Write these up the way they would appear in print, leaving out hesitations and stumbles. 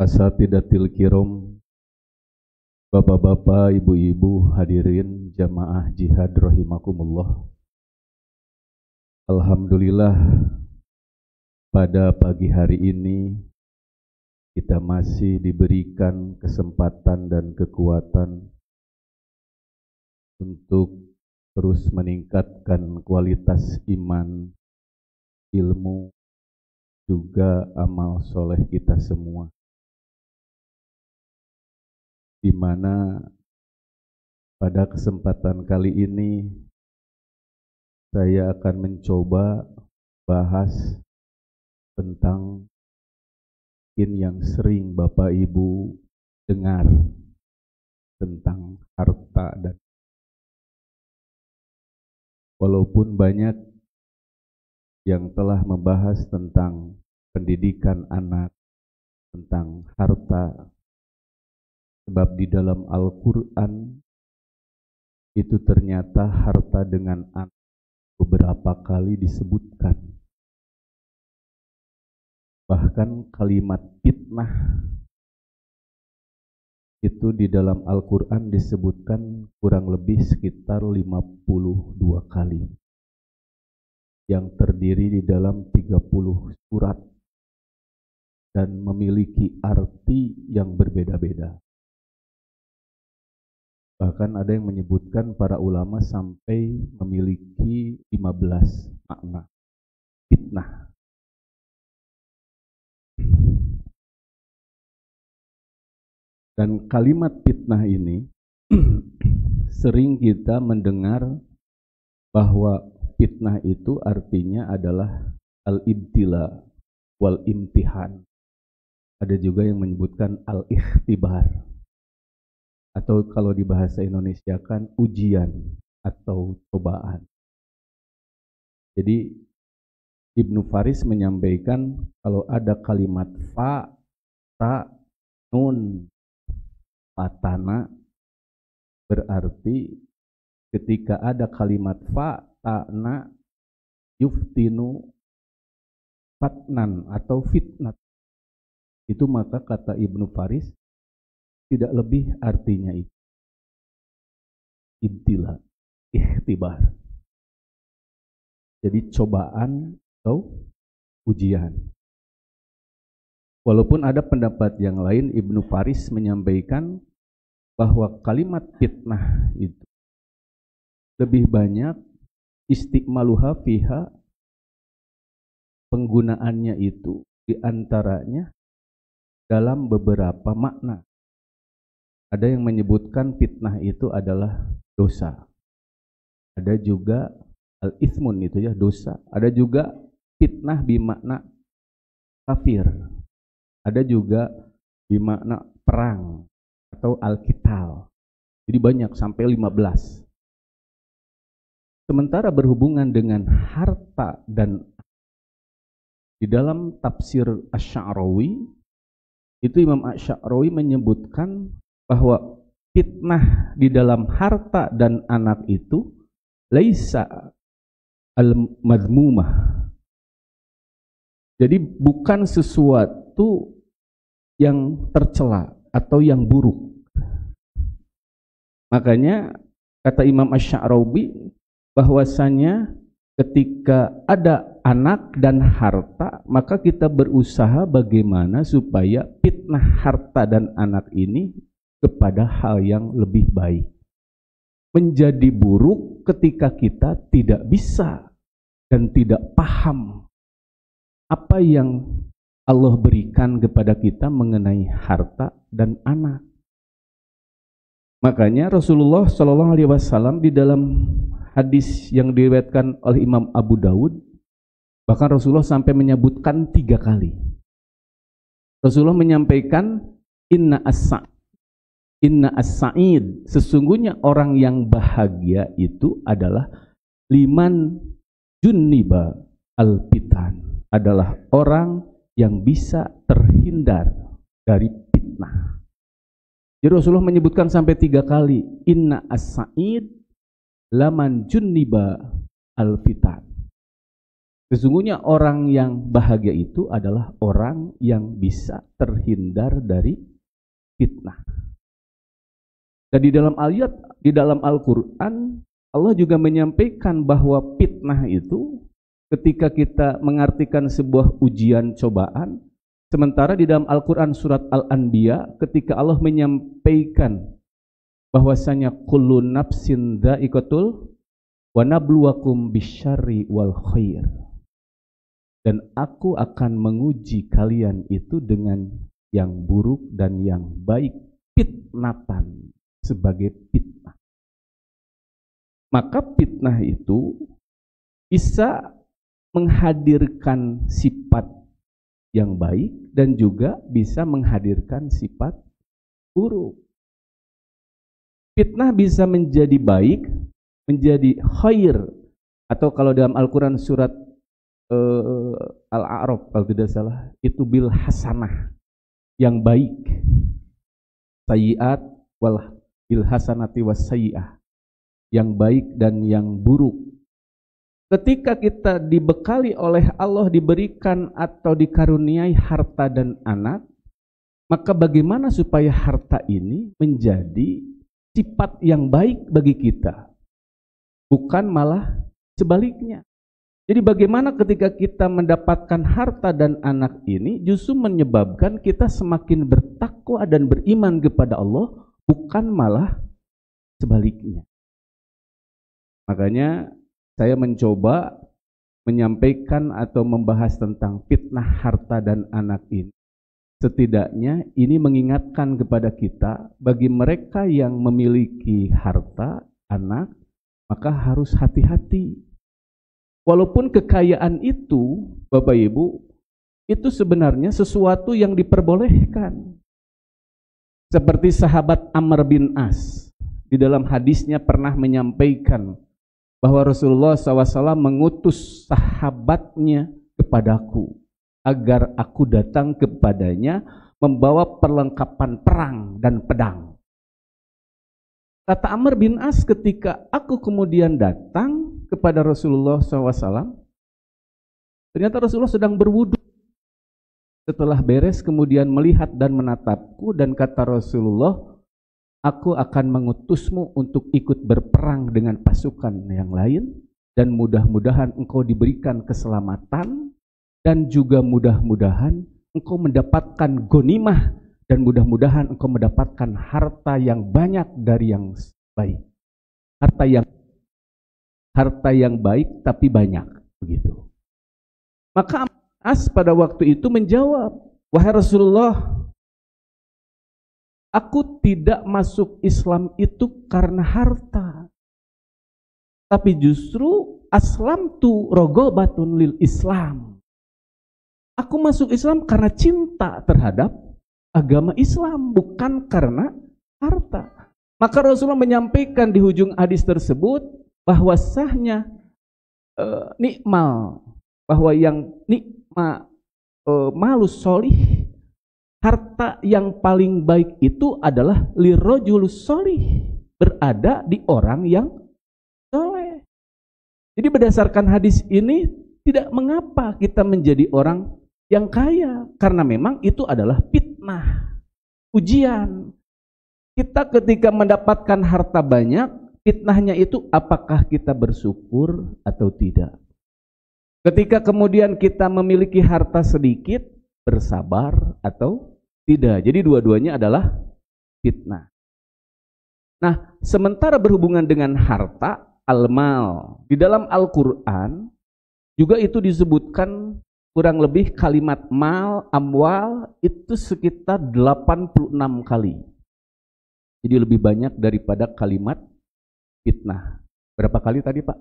Asatidatil kiram, bapak-bapak, ibu-ibu, hadirin jamaah jihad rahimakumullah. Alhamdulillah, pada pagi hari ini kita masih diberikan kesempatan dan kekuatan untuk terus meningkatkan kualitas iman, ilmu, juga amal soleh kita semua, di mana pada kesempatan kali ini saya akan mencoba bahas tentang yang sering Bapak Ibu dengar tentang harta, dan walaupun banyak yang telah membahas tentang pendidikan anak, tentang harta, sebab di dalam Al-Quran itu ternyata harta dengan anak beberapa kali disebutkan. Bahkan kalimat fitnah itu di dalam Al-Quran disebutkan kurang lebih sekitar 52 kali, yang terdiri di dalam 30 surat dan memiliki arti yang berbeda-beda. Bahkan ada yang menyebutkan para ulama sampai memiliki 15 makna fitnah. Dan kalimat fitnah ini sering kita mendengar bahwa fitnah itu artinya adalah al-ibtila wal imtihan. Ada juga yang menyebutkan al-ikhtibar, atau kalau di bahasa Indonesia kan ujian atau cobaan. Jadi Ibnu Faris menyampaikan kalau ada kalimat fa, ta, nun, patana, berarti ketika ada kalimat fa, ta, na, yuftinu, fatnan atau fitnat, itu maka kata Ibnu Faris tidak lebih artinya itu ibtila, ikhtibar. Jadi cobaan atau ujian. Walaupun ada pendapat yang lain, Ibnu Faris menyampaikan bahwa kalimat fitnah itu lebih banyak istiqmaluha fiha, penggunaannya itu diantaranya dalam beberapa makna. Ada yang menyebutkan fitnah itu adalah dosa. Ada juga al-ithmun, itu ya dosa. Ada juga fitnah bimakna kafir. Ada juga bimakna perang atau al-qital. Jadi banyak, sampai 15. Sementara berhubungan dengan harta dan di dalam tafsir Asy-Sya'rawi, itu Imam Asy-Sya'rawi menyebutkan bahwa fitnah di dalam harta dan anak itu laisa al-madmumah. Jadi bukan sesuatu yang tercela atau yang buruk. Makanya kata Imam Asy-Sya'rawi bahwasanya ketika ada anak dan harta, maka kita berusaha bagaimana supaya fitnah harta dan anak ini kepada hal yang lebih baik. Menjadi buruk ketika kita tidak bisa dan tidak paham apa yang Allah berikan kepada kita mengenai harta dan anak. Makanya Rasulullah SAW di dalam hadis yang diriwayatkan oleh Imam Abu Dawud, bahkan Rasulullah sampai menyebutkan 3 kali. Rasulullah menyampaikan inna as-sa'id, sesungguhnya orang yang bahagia itu adalah liman junniba al-fitan, adalah orang yang bisa terhindar dari fitnah. Jadi Rasulullah menyebutkan sampai 3 kali, inna as-sa'id laman junniba al-fitan. Sesungguhnya orang yang bahagia itu adalah orang yang bisa terhindar dari fitnah. Dan di dalam Al-Quran, Allah juga menyampaikan bahwa fitnah itu ketika kita mengartikan sebuah ujian cobaan, sementara di dalam Al-Quran surat Al-Anbiya ketika Allah menyampaikan bahwasanya kullu nafsin dha'iqatul wa nabluwakum bisyarri wal khair. Dan aku akan menguji kalian itu dengan yang buruk dan yang baik, fitnatan, sebagai fitnah. Maka fitnah itu bisa menghadirkan sifat yang baik dan juga bisa menghadirkan sifat buruk. Fitnah bisa menjadi baik, menjadi khair, atau kalau dalam Al-Quran surat Al-A'raf kalau tidak salah, itu bil hasanah, yang baik. Sayyi'at wal bil hasanati was sayyi'ah, yang baik dan yang buruk. Ketika kita dibekali oleh Allah, diberikan atau dikaruniai harta dan anak, maka bagaimana supaya harta ini menjadi sifat yang baik bagi kita, bukan malah sebaliknya. Jadi bagaimana ketika kita mendapatkan harta dan anak ini justru menyebabkan kita semakin bertakwa dan beriman kepada Allah, bukan malah sebaliknya. Makanya saya mencoba menyampaikan atau membahas tentang fitnah harta dan anak ini. Setidaknya ini mengingatkan kepada kita, bagi mereka yang memiliki harta, anak, maka harus hati-hati. Walaupun kekayaan itu, Bapak Ibu, itu sebenarnya sesuatu yang diperbolehkan. Seperti sahabat Amr bin As, di dalam hadisnya pernah menyampaikan bahwa Rasulullah SAW mengutus sahabatnya kepadaku, agar aku datang kepadanya membawa perlengkapan perang dan pedang. Kata Amr bin As, ketika aku kemudian datang kepada Rasulullah SAW, ternyata Rasulullah sedang berwudu. Setelah beres kemudian melihat dan menatapku, dan kata Rasulullah, aku akan mengutusmu untuk ikut berperang dengan pasukan yang lain, dan mudah-mudahan engkau diberikan keselamatan, dan juga mudah-mudahan engkau mendapatkan ghanimah, dan mudah-mudahan engkau mendapatkan harta yang banyak dari yang baik. Harta yang baik tapi banyak, begitu. Maka As pada waktu itu menjawab, wahai Rasulullah, aku tidak masuk Islam itu karena harta, tapi justru aslamtu rogobatun lil Islam. Aku masuk Islam karena cinta terhadap agama Islam, bukan karena harta. Maka Rasulullah menyampaikan di ujung hadis tersebut bahwasanya nikmal, bahwa yang nikma malus solih, harta yang paling baik itu adalah lirrojulus solih, berada di orang yang soleh. Jadi berdasarkan hadis ini, tidak mengapa kita menjadi orang yang kaya, karena memang itu adalah fitnah, ujian. Kita ketika mendapatkan harta banyak, fitnahnya itu apakah kita bersyukur atau tidak. Ketika kemudian kita memiliki harta sedikit, bersabar atau tidak. Jadi dua-duanya adalah fitnah. Nah, sementara berhubungan dengan harta, al-mal, di dalam Al-Quran juga itu disebutkan kurang lebih kalimat mal, amwal itu sekitar 86 kali. Jadi lebih banyak daripada kalimat fitnah. Berapa kali tadi, Pak?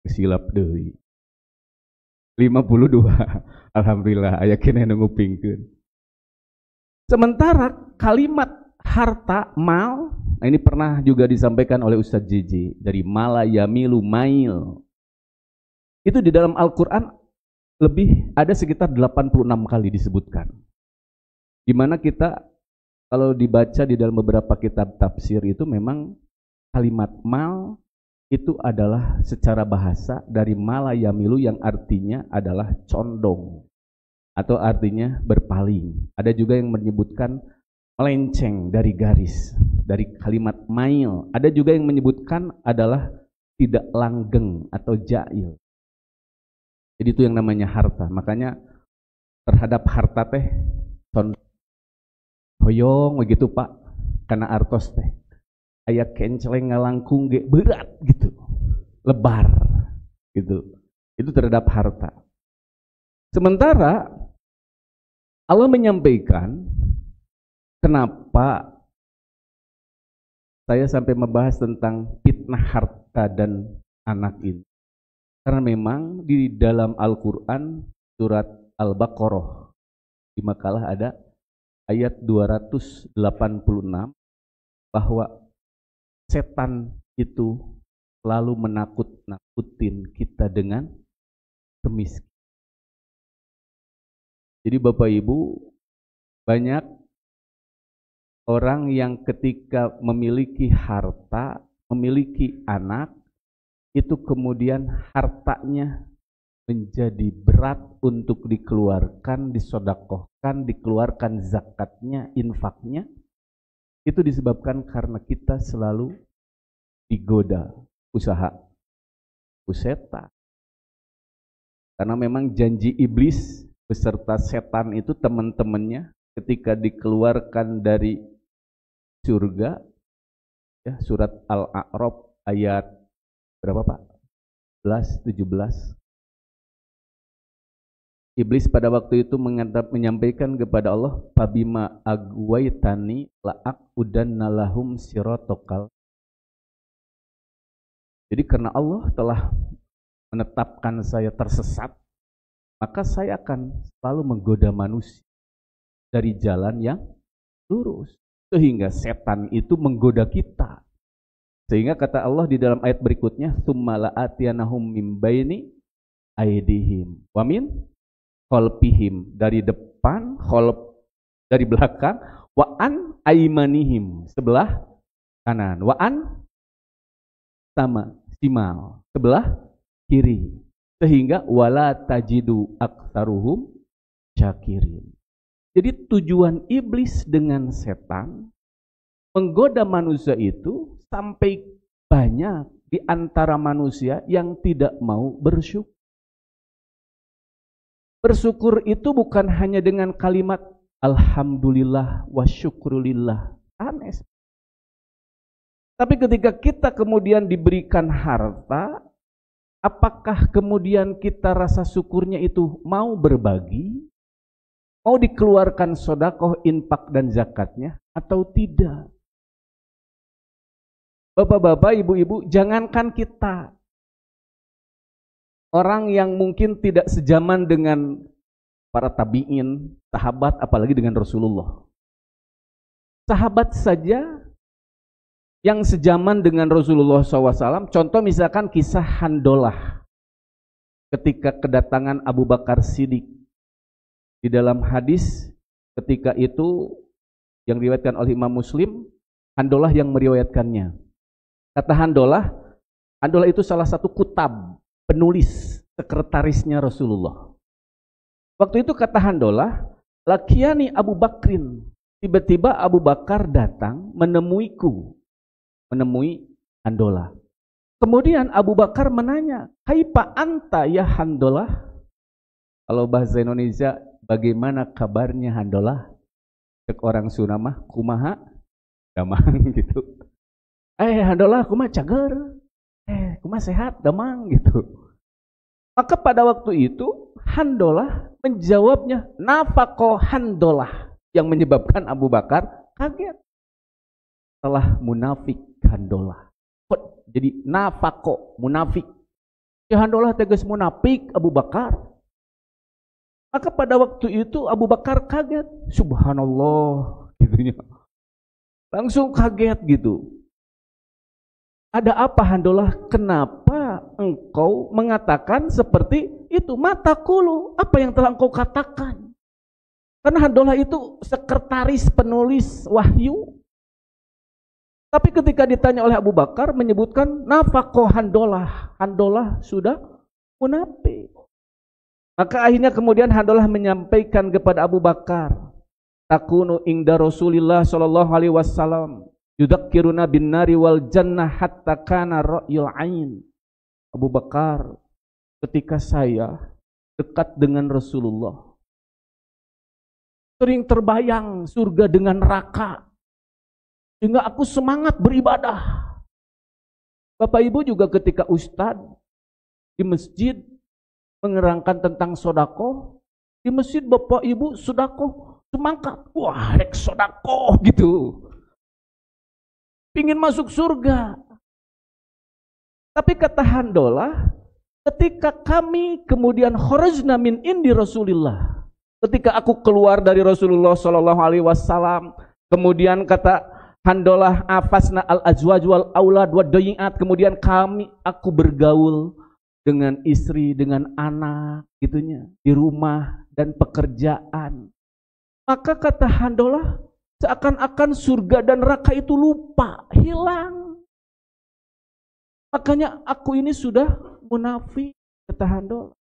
Silap deui. 52. Alhamdulillah aya keneh nu ngupingkeun. Sementara kalimat harta, mal, nah ini pernah juga disampaikan oleh Ustadz JJ dari mala yamilu mail. Itu di dalam Al-Quran lebih ada sekitar 86 kali disebutkan. Di mana kita kalau dibaca di dalam beberapa kitab tafsir itu memang kalimat mal itu adalah secara bahasa dari malayamilu yang artinya adalah condong atau artinya berpaling. Ada juga yang menyebutkan melenceng dari garis, dari kalimat mail. Ada juga yang menyebutkan adalah tidak langgeng atau jail. Jadi itu yang namanya harta. Makanya terhadap harta teh hoyong begitu Pak, karena artos teh aya kenceleng ngalangkung ge berat gitu, lebar gitu. Itu terhadap harta. Sementara Allah menyampaikan kenapa saya sampai membahas tentang fitnah harta dan anak ini. Karena memang di dalam Al-Quran surat Al-Baqarah di makalah ada ayat 286 bahwa setan itu selalu menakut-nakutin kita dengan kemiskinan. Jadi Bapak Ibu, banyak orang yang ketika memiliki harta, memiliki anak, itu kemudian hartanya menjadi berat untuk dikeluarkan, disodakohkan, dikeluarkan zakatnya, infaknya. Itu disebabkan karena kita selalu digoda usaha setan. Karena memang janji iblis beserta setan itu teman-temannya ketika dikeluarkan dari surga, ya, surat Al-A'raf ayat berapa Pak? 17. Iblis pada waktu itu menyampaikan kepada Allah, "Fabima agwaitani la'aqudanna lahum siratakal." Jadi karena Allah telah menetapkan saya tersesat, maka saya akan selalu menggoda manusia dari jalan yang lurus. Sehingga setan itu menggoda kita. Sehingga kata Allah di dalam ayat berikutnya, "Tsumma la'atiyanahum min baini aydihim wa min khalfihim," dari depan, khalf dari belakang, wa an aimanihim sebelah kanan, wa an sama simal sebelah kiri, sehingga wala tajidu aktsaruhum syakirin. Jadi tujuan iblis dengan setan menggoda manusia itu sampai banyak di antara manusia yang tidak mau bersyukur. Bersyukur itu bukan hanya dengan kalimat alhamdulillah wa syukrulillah, aneh. Tapi ketika kita kemudian diberikan harta, apakah kemudian kita rasa syukurnya itu mau berbagi, mau dikeluarkan sedekah, infak dan zakatnya atau tidak? Bapak-bapak, ibu-ibu, jangankan kita, orang yang mungkin tidak sejaman dengan para tabi'in, sahabat, apalagi dengan Rasulullah. Sahabat saja yang sejaman dengan Rasulullah SAW, contoh misalkan kisah Handolah ketika kedatangan Abu Bakar Siddiq. Di dalam hadis ketika itu yang diriwayatkan oleh Imam Muslim, Handolah yang meriwayatkannya. Kata Handolah itu salah satu kutab, penulis, sekretarisnya Rasulullah. Waktu itu kata Handolah, "Lakiani Abu Bakrin." Tiba-tiba Abu Bakar datang menemui Handolah. Kemudian Abu Bakar menanya, "Kaifa anta ya Handolah?" Kalau bahasa Indonesia, bagaimana kabarnya Handolah? Cek orang Sunda mah kumaha? Damang gitu. Handolah kumaha cager? Kumaha sehat damang gitu. Maka pada waktu itu Handolah menjawabnya nafaqo Handolah, yang menyebabkan Abu Bakar kaget. Telah munafik Handolah. Jadi nafaqo, munafik. Ya Handolah tegas munafik Abu Bakar. Maka pada waktu itu Abu Bakar kaget, subhanallah gitunya. Langsung kaget gitu. Ada apa Handolah? Kenapa engkau mengatakan seperti itu? Matakulu, apa yang telah engkau katakan? Karena Handolah itu sekretaris penulis wahyu. Tapi ketika ditanya oleh Abu Bakar menyebutkan nafaqah Handolah. Handolah sudah munafik. Maka akhirnya kemudian Handolah menyampaikan kepada Abu Bakar, takunu ingda Rasulillah sallallahu alaihi wasallam yudakkiruna bin nari wal jannah hatta kana ra'yul ain. Abu Bakar, ketika saya dekat dengan Rasulullah, sering terbayang surga dengan neraka, sehingga aku semangat beribadah. Bapak Ibu juga ketika ustadz di masjid menerangkan tentang sodako, di masjid Bapak Ibu sodako semangat, wah rek sodako gitu, pingin masuk surga. Tapi kata Handolah, ketika kami kemudian kharajna min indi Rasulillah, ketika aku keluar dari Rasulullah sallallahu alaihi wasallam, kemudian kata Handolah, afasna al azwaj wal aulad wad dayiat, kemudian aku bergaul dengan istri, dengan anak gitunya di rumah dan pekerjaan. Maka kata Handolah, seakan-akan surga dan neraka itu lupa, hilang. Makanya aku ini sudah munafik, kata Handolah.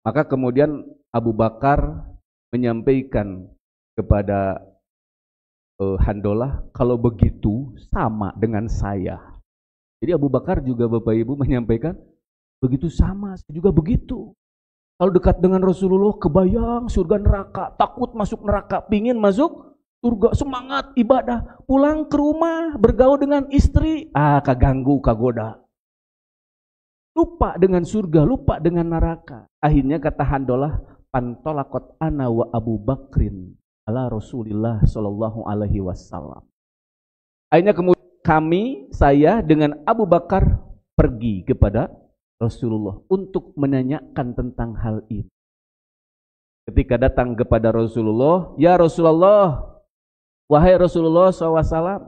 Maka kemudian Abu Bakar menyampaikan kepada Handolah, kalau begitu sama dengan saya. Jadi Abu Bakar juga Bapak Ibu menyampaikan, begitu sama, saya juga begitu. Kalau dekat dengan Rasulullah, kebayang surga neraka, takut masuk neraka, pingin masuk surga, semangat ibadah. Pulang ke rumah, bergaul dengan istri, kaganggu, kagoda. Lupa dengan surga, lupa dengan neraka. Akhirnya kata Handolah, pantolakot ana wa Abu Bakrin ala Rasulillah sallallahu alaihi wasallam. Akhirnya kemudian saya dengan Abu Bakar pergi kepada Rasulullah untuk menanyakan tentang hal ini. Ketika datang kepada Rasulullah, ya Rasulullah, wahai Rasulullah SAW,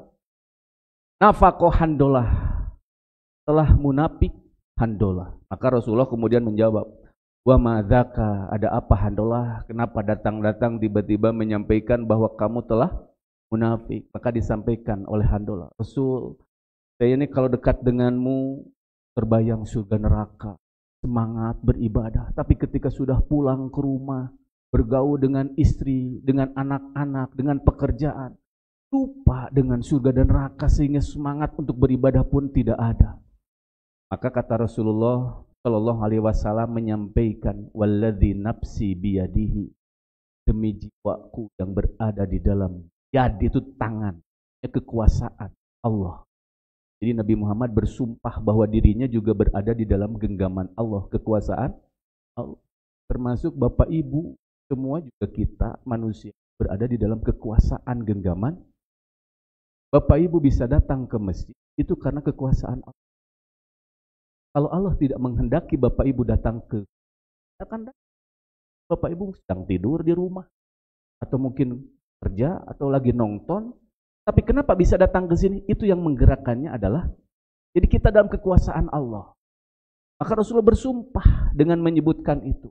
nafaqah Handolah, telah munafik Handolah. Maka Rasulullah kemudian menjawab, wa madzaka, ada apa Handolah? Kenapa datang-datang tiba-tiba menyampaikan bahwa kamu telah munafik? Maka disampaikan oleh Handolah, Rasul, saya ini kalau dekat denganmu terbayang surga neraka, semangat beribadah. Tapi ketika sudah pulang ke rumah, bergaul dengan istri, dengan anak-anak, dengan pekerjaan, lupa dengan surga dan neraka sehingga semangat untuk beribadah pun tidak ada. Maka kata Rasulullah Shallallahu Alaihi Wasallam menyampaikan, walladzi nafsi biyadihi, demi jiwaku yang berada di dalam yad, itu tangan, kekuasaan Allah. Jadi Nabi Muhammad bersumpah bahwa dirinya juga berada di dalam genggaman Allah, kekuasaan Allah. Termasuk Bapak Ibu, semua juga kita manusia berada di dalam kekuasaan genggaman. Bapak Ibu bisa datang ke masjid itu karena kekuasaan Allah. Kalau Allah tidak menghendaki Bapak Ibu datang akan datang. Bapak Ibu sedang tidur di rumah, atau mungkin kerja, atau lagi nonton. Tapi kenapa bisa datang ke sini? Itu yang menggerakkannya adalah, jadi kita dalam kekuasaan Allah. Maka Rasulullah bersumpah dengan menyebutkan itu.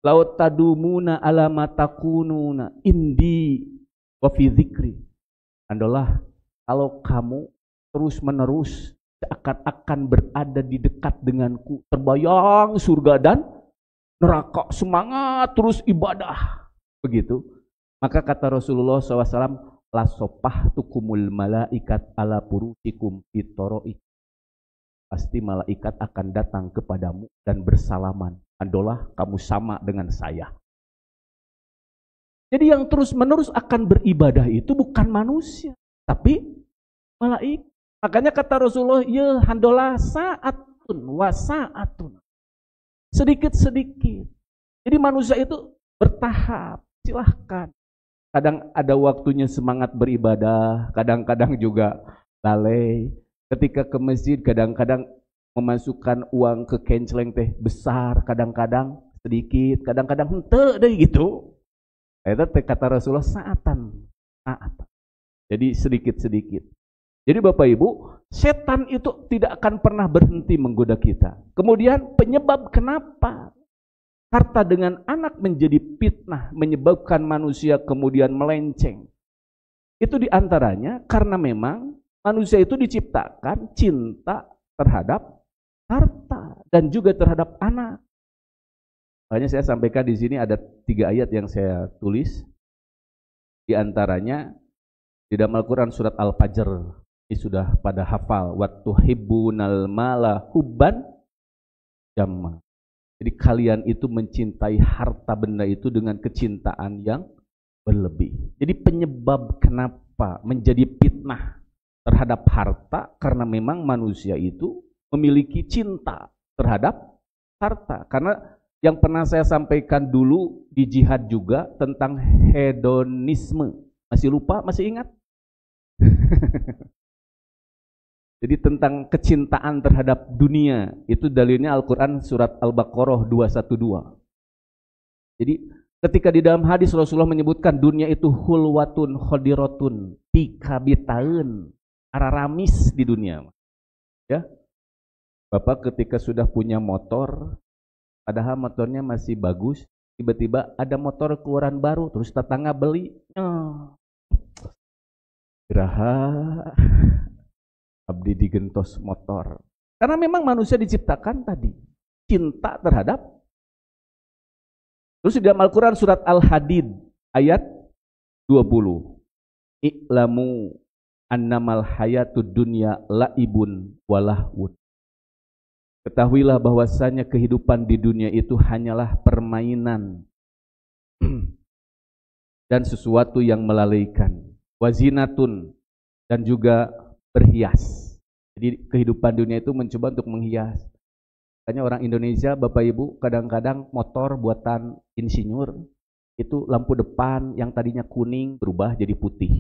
Laut tadumuna ala ma takununa indi wa fi dzikri. Handolah, kalau kamu terus menerus akan berada di dekat denganku, terbayang surga dan neraka, semangat terus ibadah, begitu. Maka kata Rasulullah SAW, la sopahtukumul malaikat ala purusikum bitoro'i, pasti malaikat akan datang kepadamu dan bersalaman, Handolah, kamu sama dengan saya. Jadi yang terus menerus akan beribadah itu bukan manusia, tapi malaikat. Makanya kata Rasulullah, ya Handolah sa'atun wa sa'atun, sedikit-sedikit. Jadi manusia itu bertahap, silahkan. Kadang ada waktunya semangat beribadah, kadang-kadang juga lalai. Ketika ke masjid, kadang-kadang memasukkan uang ke kenceleng teh besar, kadang-kadang sedikit, kadang-kadang henteu deh gitu. Itu kata Rasulullah saatan. Jadi sedikit-sedikit. Jadi Bapak Ibu, setan itu tidak akan pernah berhenti menggoda kita. Kemudian penyebab kenapa harta dengan anak menjadi fitnah, menyebabkan manusia kemudian melenceng. Itu diantaranya karena memang manusia itu diciptakan cinta terhadap harta dan juga terhadap anak. Makanya saya sampaikan di sini ada 3 ayat yang saya tulis. Di antaranya di dalam Al-Quran surat Al-Fajr, ini sudah pada hafal, watuhibbunal mala hubban jamma. Jadi kalian itu mencintai harta benda itu dengan kecintaan yang berlebih. Jadi penyebab kenapa menjadi fitnah terhadap harta karena memang manusia itu memiliki cinta terhadap harta. Karena yang pernah saya sampaikan dulu di jihad juga tentang hedonisme. Masih lupa? Masih ingat? Jadi tentang kecintaan terhadap dunia, itu dalilnya Al-Quran surat Al-Baqarah 212. Jadi ketika di dalam hadis Rasulullah menyebutkan dunia itu hulwatun khodirotun, tikabitaun, araramis di dunia. Ya, Bapak ketika sudah punya motor, padahal motornya masih bagus, tiba-tiba ada motor keluaran baru, terus tetangga beli, geraha abdi digentos motor. Karena memang manusia diciptakan tadi cinta terhadap. Terus di dalam Al-Quran surat Al-Hadid ayat 20. I'lamu annamal hayatud dunya laibun walahun. Ketahuilah bahwasanya kehidupan di dunia itu hanyalah permainan dan sesuatu yang melalaikan. Wazinatun, dan juga berhias. Jadi kehidupan dunia itu mencoba untuk menghias. Makanya orang Indonesia, Bapak Ibu, kadang-kadang motor buatan insinyur itu lampu depan yang tadinya kuning berubah jadi putih.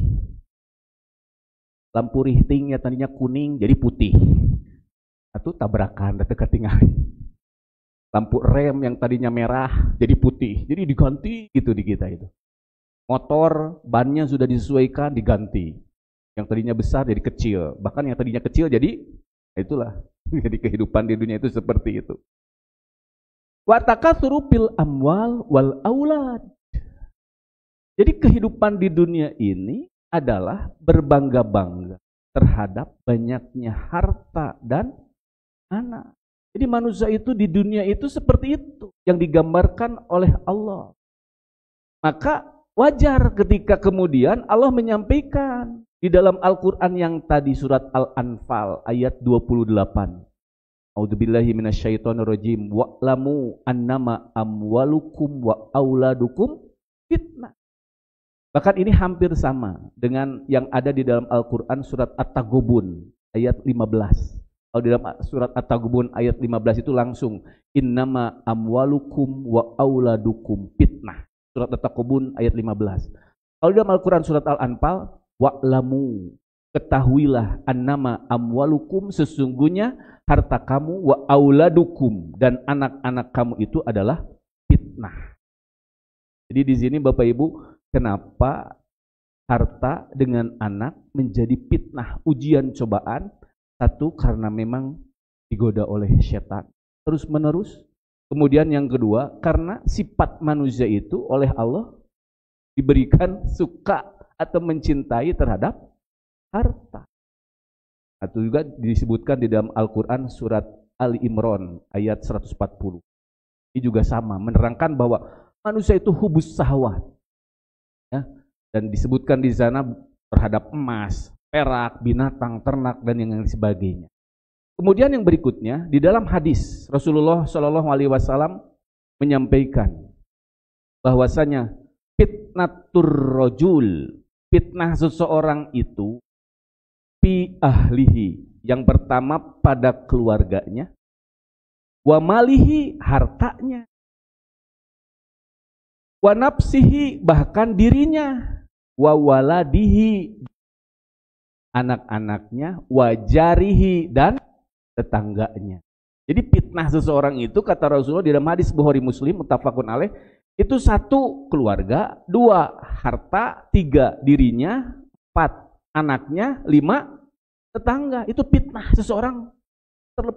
Lampu riting yang tadinya kuning jadi putih. Atau tabrakan dan ketinggalan. Lampu rem yang tadinya merah jadi putih. Jadi diganti gitu di kita itu. Motor bannya sudah disesuaikan diganti. Yang tadinya besar jadi kecil, bahkan yang tadinya kecil jadi, itulah. Jadi kehidupan di dunia itu seperti itu. Wa takatsuru fil amwal wal aulad. Jadi kehidupan di dunia ini adalah berbangga-bangga terhadap banyaknya harta dan anak. Jadi manusia itu di dunia itu seperti itu yang digambarkan oleh Allah. Maka wajar ketika kemudian Allah menyampaikan di dalam Al-Quran yang tadi surat Al-Anfal ayat 28. A'udzubillahi minasyaitonirrajim. Wa'lamu annama amwalukum wa auladukum fitnah. Bahkan ini hampir sama dengan yang ada di dalam Al-Quran surat At-Taghabun ayat 15. Kalau di dalam surat At-Taghabun ayat 15 itu langsung innama amwalukum wa auladukum fitnah. Surat At-Taghabun ayat 15. Kalau di dalam Al-Quran surat Al-Anfal, wa'lamu, ketahuilah annama amwalukum, sesungguhnya harta kamu, wa auladukum, dan anak-anak kamu itu adalah fitnah. Jadi di sini Bapak Ibu, kenapa harta dengan anak menjadi fitnah, ujian cobaan? Satu, karena memang digoda oleh setan terus menerus. Kemudian yang kedua, karena sifat manusia itu oleh Allah diberikan suka atau mencintai terhadap harta. Atau juga disebutkan di dalam Al-Quran surat Ali Imran ayat 140. Ini juga sama, menerangkan bahwa manusia itu hubus syahwat. Ya, dan disebutkan di sana terhadap emas, perak, binatang, ternak, dan yang sebagainya. Kemudian yang berikutnya, di dalam hadis Rasulullah SAW menyampaikan bahwasanya fitnatur rajul, fitnah seseorang itu fi ahlihi, yang pertama pada keluarganya, wa malihi, hartanya, wa nafsihi, bahkan dirinya, wa waladihi, anak-anaknya, wa jarihi, dan tetangganya. Jadi fitnah seseorang itu kata Rasulullah di dalam hadis Bukhari Muslim muttafaqun alaih, itu 1 keluarga, 2 harta, 3 dirinya, 4 anaknya, 5 tetangga. Itu fitnah seseorang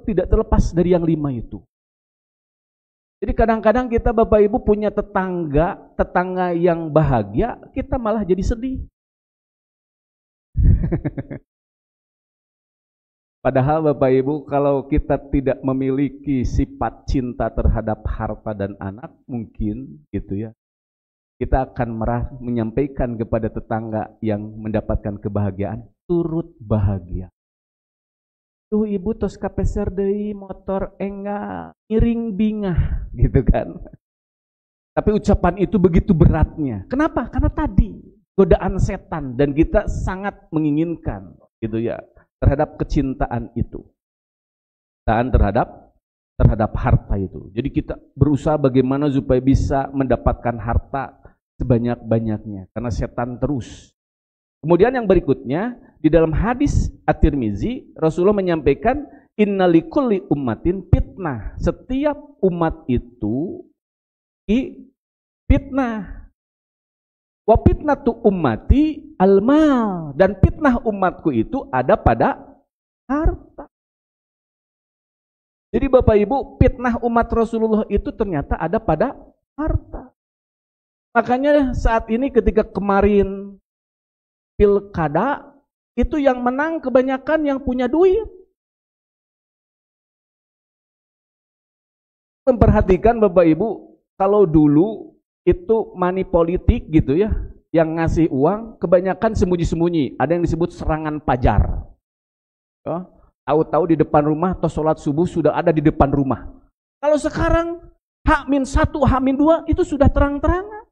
tidak terlepas dari yang 5 itu. Jadi kadang-kadang kita Bapak Ibu punya tetangga yang bahagia, kita malah jadi sedih. Padahal Bapak Ibu, kalau kita tidak memiliki sifat cinta terhadap harta dan anak, mungkin gitu ya, kita akan menyampaikan kepada tetangga yang mendapatkan kebahagiaan, turut bahagia. Tuh ibu tos kapeser deui motor enggak ngiring bingah gitu kan. Tapi ucapan itu begitu beratnya. Kenapa? Karena tadi godaan setan dan kita sangat menginginkan gitu ya terhadap kecintaan itu. Kecintaan terhadap harta itu. Jadi kita berusaha bagaimana supaya bisa mendapatkan harta sebanyak-banyaknya karena setan terus. Kemudian yang berikutnya di dalam hadis At-Tirmizi Rasulullah menyampaikan innalikulli ummatin fitnah. Setiap umat itu fitnah. Wa fitnatu ummati al-mal, dan fitnah umatku itu ada pada harta. Jadi Bapak Ibu, fitnah umat Rasulullah itu ternyata ada pada harta. Makanya saat ini ketika kemarin pilkada, itu yang menang kebanyakan yang punya duit. Memperhatikan Bapak Ibu, kalau dulu itu money politik gitu ya, yang ngasih uang kebanyakan sembunyi-sembunyi, ada yang disebut serangan pajar. Tahu-tahu di depan rumah atau sholat subuh sudah ada di depan rumah. Kalau sekarang H-1, H-2 itu sudah terang-terangan.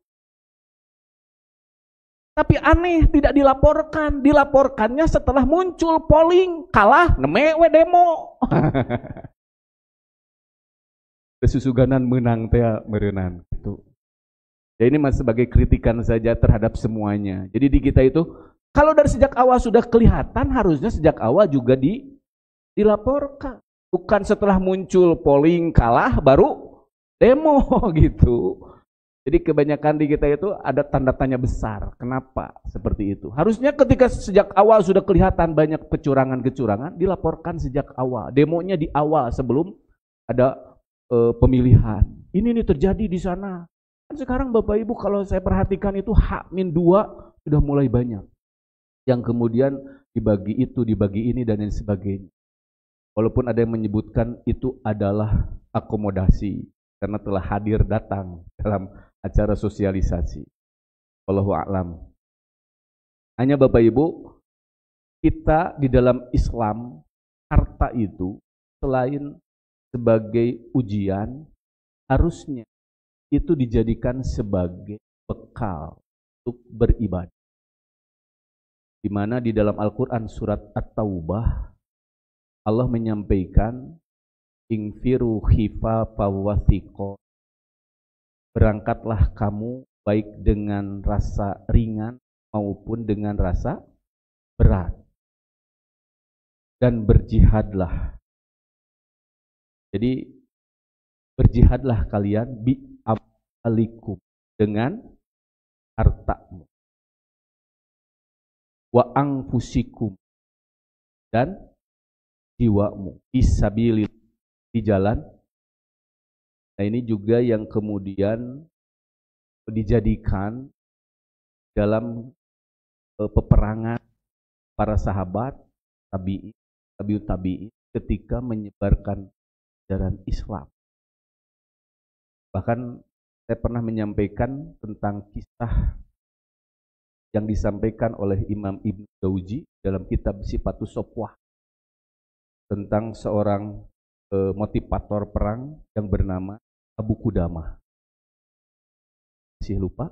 Tapi aneh tidak dilaporkan, dilaporkannya setelah muncul polling, kalah nemewe demo. Kesusuganan menang teh merenang gitu. Ya ini masih sebagai kritikan saja terhadap semuanya. Jadi di kita itu kalau dari sejak awal sudah kelihatan, harusnya sejak awal juga dilaporkan. Bukan setelah muncul polling kalah baru demo gitu. Jadi kebanyakan di kita itu ada tanda tanya besar. Kenapa seperti itu? Harusnya ketika sejak awal sudah kelihatan banyak kecurangan-kecurangan, dilaporkan sejak awal. Demonya di awal sebelum ada pemilihan. Ini terjadi di sana. Sekarang Bapak Ibu kalau saya perhatikan itu H-2 sudah mulai banyak. Yang kemudian dibagi itu, dibagi ini dan lain sebagainya. Walaupun ada yang menyebutkan itu adalah akomodasi karena telah hadir datang dalam acara sosialisasi. Wallahu a'lam. Hanya Bapak Ibu, kita di dalam Islam harta itu selain sebagai ujian, harusnya itu dijadikan sebagai bekal untuk beribadah. Di mana di dalam Al-Quran surat At-Taubah Allah menyampaikan ingfiru khifafa wa thiqo, berangkatlah kamu baik dengan rasa ringan maupun dengan rasa berat, dan berjihadlah. Jadi berjihadlah kalian bi amalikum, dengan hartamu, wa anfusikum, dan jiwamu, fisabilillah, di jalan. Nah ini juga yang kemudian dijadikan dalam peperangan para sahabat tabi'in ketika menyebarkan ajaran Islam. Bahkan saya pernah menyampaikan tentang kisah yang disampaikan oleh Imam Ibnu Jauzi dalam kitab Sifatus Sofwah tentang seorang motivator perang yang bernama Abu Qudamah. Masih lupa?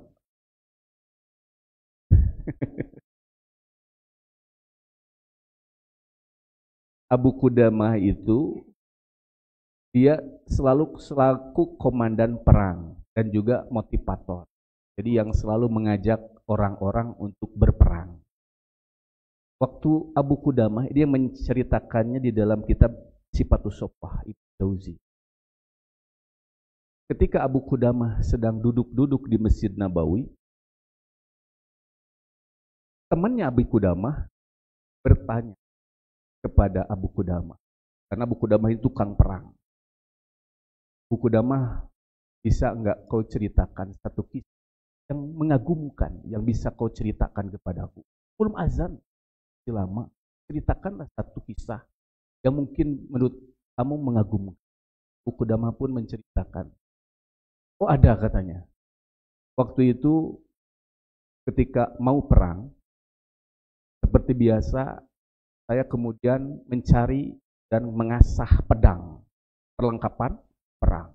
Abu Qudamah itu dia selaku komandan perang dan juga motivator. Jadi yang selalu mengajak orang-orang untuk berperang. Waktu Abu Qudamah dia menceritakannya di dalam kitab Sifatus Sofwah Ibnu Jauzi. Ketika Abu Qudamah sedang duduk-duduk di Masjid Nabawi, temannya Abu Qudamah bertanya kepada Abu Qudamah, karena Abu Qudamah itu tukang perang. Abu Qudamah, bisa enggak kau ceritakan satu kisah yang mengagumkan yang bisa kau ceritakan kepadaku? Belum azan. masih lama, ceritakanlah satu kisah yang mungkin menurut kamu mengagumkan. Abu Qudamah pun menceritakan. Oh ada katanya. Waktu itu ketika mau perang, seperti biasa, saya kemudian mencari dan mengasah pedang, perlengkapan perang.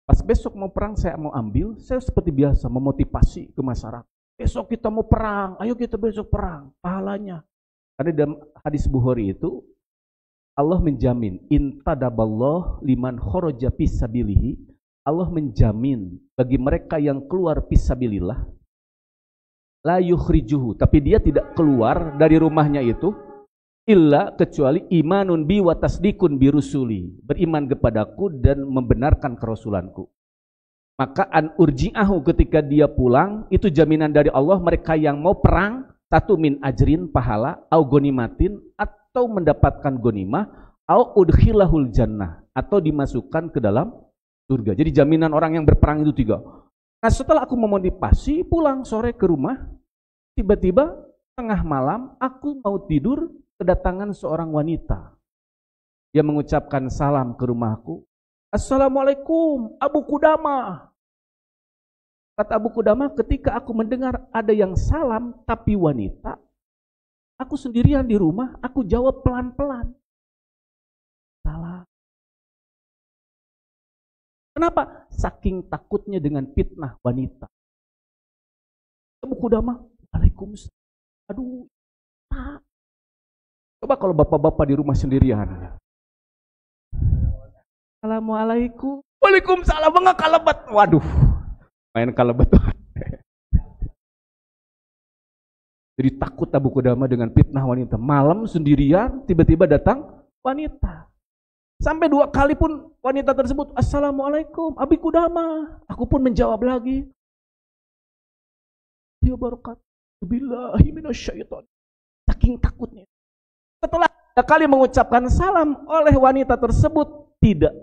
Pas besok mau perang saya mau ambil, saya seperti biasa memotivasi ke masyarakat. Besok kita mau perang, ayo kita besok perang, pahalanya. Karena dalam hadis Bukhari itu, Allah menjamin, intadaballah liman kharaja fisabilihi, Allah menjamin bagi mereka yang keluar fisabilillah, la yukhrijuhu, tapi dia tidak keluar dari rumahnya itu, illa kecuali imanun bi wa tasdikun bi rusuli, beriman kepadaku dan membenarkan kerasulanku. Maka an urji'ahu, ketika dia pulang, itu jaminan dari Allah mereka yang mau perang, satu min ajrin pahala, au gonimatin atau mendapatkan gonimah, au udkhilahul jannah atau dimasukkan ke dalam surga. Jadi jaminan orang yang berperang itu 3. Nah setelah aku memotivasi, pulang sore ke rumah, tiba-tiba tengah malam aku mau tidur, kedatangan seorang wanita. Dia mengucapkan salam ke rumahku. Assalamualaikum Abu Qudamah. Kata Abu Qudamah, ketika aku mendengar ada yang salam tapi wanita, aku sendirian di rumah, aku jawab pelan-pelan. Salam. Kenapa? Saking takutnya dengan fitnah wanita. Abu Qudamah, Waalaikumsalam. Aduh, tak. Coba kalau bapak-bapak di rumah sendirian. Assalamualaikum. Waalaikumsalam. Enggak kalebet. Waduh. Main kalebet. Jadi takut Abu Qudamah dengan fitnah wanita. Malam sendirian, tiba-tiba datang wanita. Sampai 2 kali pun wanita tersebut, Assalamualaikum Abu Qudamah. Aku pun menjawab lagi. Ya barakat. Billahi minasyaitan. Saking takutnya. Setelah 3 kali mengucapkan salam oleh wanita tersebut, tidak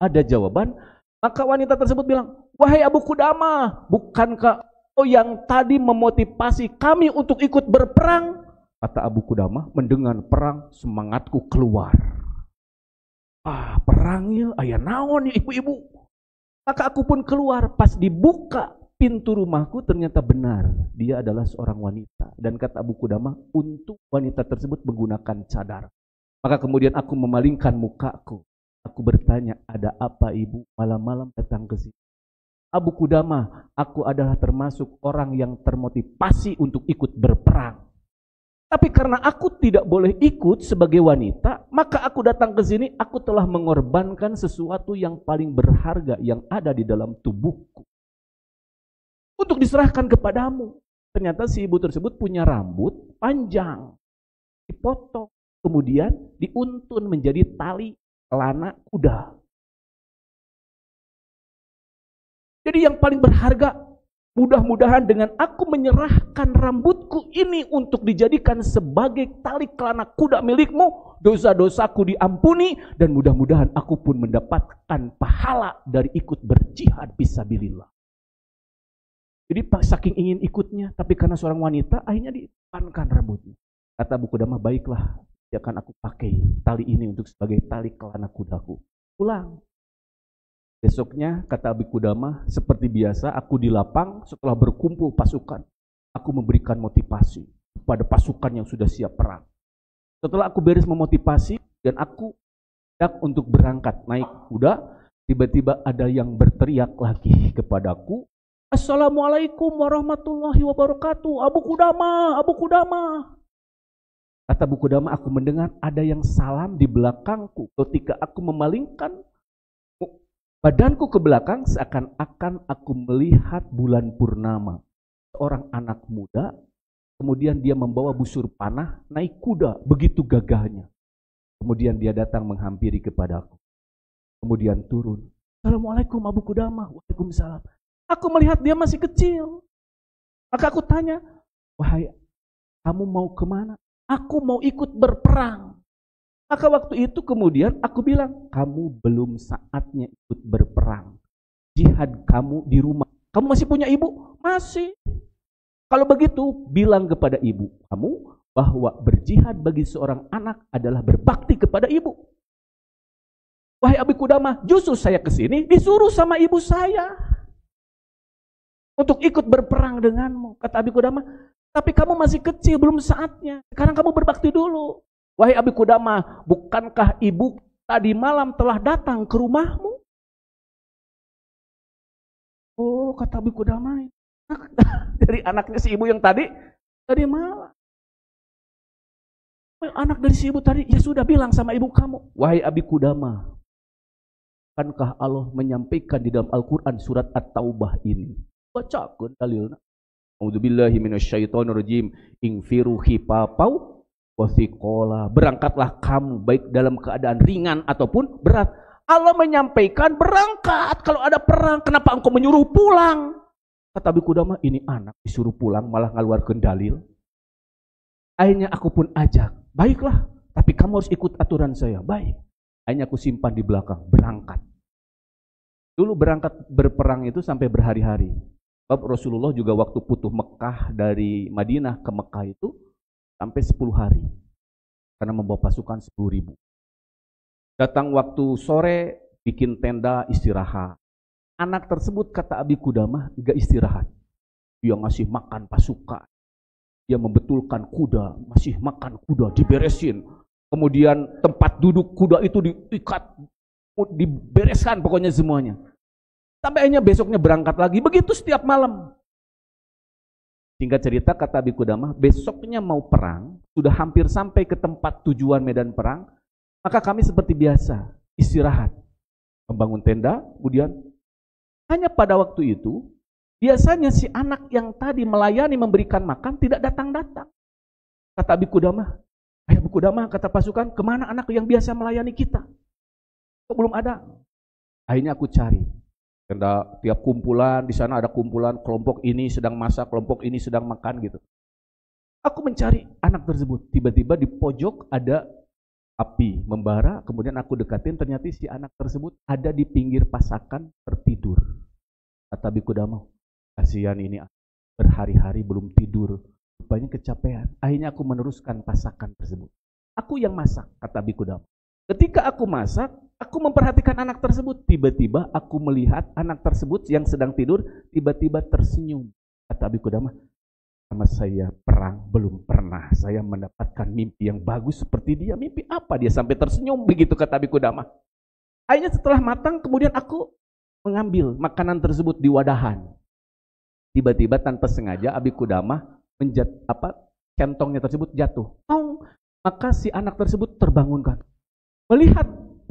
ada jawaban, maka wanita tersebut bilang, wahai Abu Qudamah, bukankah oh yang tadi memotivasi kami untuk ikut berperang? Kata Abu Qudamah, mendengar perang semangatku keluar. Perangnya, ayah naon ya ibu-ibu. Maka aku pun keluar, pas dibuka pintu rumahku ternyata benar, dia adalah seorang wanita. Dan kata Abu Qudamah, untuk wanita tersebut menggunakan cadar. Maka kemudian aku memalingkan mukaku. Aku bertanya, ada apa ibu malam-malam datang ke sini? Abu Qudamah, aku adalah termasuk orang yang termotivasi untuk ikut berperang. Tapi karena aku tidak boleh ikut sebagai wanita, maka aku datang ke sini, aku telah mengorbankan sesuatu yang paling berharga yang ada di dalam tubuhku. Untuk diserahkan kepadamu. Ternyata si ibu tersebut punya rambut panjang. Dipotong. Kemudian diuntun menjadi tali celana kuda. Jadi yang paling berharga, mudah-mudahan dengan aku menyerahkan rambutku ini untuk dijadikan sebagai tali celana kuda milikmu, dosa-dosaku diampuni, dan mudah-mudahan aku pun mendapatkan pahala dari ikut berjihad fisabilillah. Jadi saking ingin ikutnya, tapi karena seorang wanita, akhirnya dipankan rambutnya. Kata Abu Qudamah, baiklah, akan aku pakai tali ini untuk sebagai tali celana kudaku. Pulang. Besoknya, kata Abu Qudamah, seperti biasa, aku di lapang setelah berkumpul pasukan. Aku memberikan motivasi kepada pasukan yang sudah siap perang. Setelah aku beres memotivasi, dan aku hendak untuk berangkat naik kuda, tiba-tiba ada yang berteriak lagi kepadaku, Assalamualaikum warahmatullahi wabarakatuh, Abu Qudamah, Abu Qudamah. Kata Abu Qudamah, aku mendengar ada yang salam di belakangku. Ketika aku memalingkan badanku ke belakang, seakan-akan aku melihat bulan purnama. Seorang anak muda, kemudian dia membawa busur panah, naik kuda, begitu gagahnya. Kemudian dia datang menghampiri kepadaku. Kemudian turun. Assalamualaikum Abu Qudamah. Waalaikumsalam. Aku melihat dia masih kecil. Maka aku tanya, wahai, kamu mau kemana? Aku mau ikut berperang. Maka waktu itu kemudian aku bilang, kamu belum saatnya ikut berperang. Jihad kamu di rumah. Kamu masih punya ibu? Masih. Kalau begitu, bilang kepada ibu, kamu bahwa berjihad bagi seorang anak adalah berbakti kepada ibu. Wahai Abi Qudamah, justru saya kesini disuruh sama ibu saya untuk ikut berperang denganmu. Kata Abi Qudamah, tapi kamu masih kecil, belum saatnya. Sekarang kamu berbakti dulu. Wahai Abi Qudamah, bukankah ibu tadi malam telah datang ke rumahmu? Oh, kata Abi Qudamah, dari anaknya si ibu yang tadi malam. Anak dari si ibu tadi, ya sudah bilang sama ibu kamu. Wahai Abi Qudamah, bukankah Allah menyampaikan di dalam Al-Quran surat At-Taubah ini? Bacakan dalilnya. A'udzubillahi minasyaitonirrajim. Infiru khifafau wa thiqala. Berangkatlah kamu baik dalam keadaan ringan ataupun berat. Allah menyampaikan berangkat kalau ada perang. Kenapa engkau menyuruh pulang? Kata Abi Qudamah, ini anak disuruh pulang malah ngeluarkan dalil. Akhirnya aku pun ajak, baiklah, tapi kamu harus ikut aturan saya. Baik. Akhirnya aku simpan di belakang, berangkat. Dulu berangkat berperang itu sampai berhari-hari. Sebab Rasulullah juga waktu putuh Mekah dari Madinah ke Mekah itu sampai 10 hari. Karena membawa pasukan 10.000. Datang waktu sore, bikin tenda istirahat. Anak tersebut kata Abi Qudamah enggak istirahat. Dia ngasih makan pasukan. Dia membetulkan kuda, masih makan kuda, diberesin. Kemudian tempat duduk kuda itu diikat, dibereskan pokoknya semuanya. Sampai akhirnya besoknya berangkat lagi, begitu setiap malam. Singkat cerita kata Abi Qudamah, besoknya mau perang, sudah hampir sampai ke tempat tujuan medan perang, maka kami seperti biasa, istirahat. Membangun tenda, kemudian hanya pada waktu itu, biasanya si anak yang tadi melayani memberikan makan tidak datang-datang. Kata Abi Qudamah, Abi Qudamah kata pasukan, kemana anak yang biasa melayani kita? Kok belum ada? Akhirnya aku cari. Karena tiap kumpulan, di sana ada kumpulan, kelompok ini sedang masak, kelompok ini sedang makan gitu. Aku mencari anak tersebut. Tiba-tiba di pojok ada api membara, kemudian aku dekatin, ternyata si anak tersebut ada di pinggir pasakan tertidur. Kata Abi Qudamah, kasihan ini berhari-hari belum tidur, rupanya kecapean. Akhirnya aku meneruskan pasakan tersebut. Aku yang masak, kata Abi Qudamah. Ketika aku masak, aku memperhatikan anak tersebut. Tiba-tiba aku melihat anak tersebut yang sedang tidur, tiba-tiba tersenyum. Kata Abi Qudamah, sama saya perang belum pernah saya mendapatkan mimpi yang bagus seperti dia. Mimpi apa dia sampai tersenyum begitu, kata Abi Qudamah. Akhirnya setelah matang, kemudian aku mengambil makanan tersebut di wadahan. Tiba-tiba tanpa sengaja Abi Qudamah centongnya tersebut jatuh. Maka si anak tersebut terbangunkan. Melihat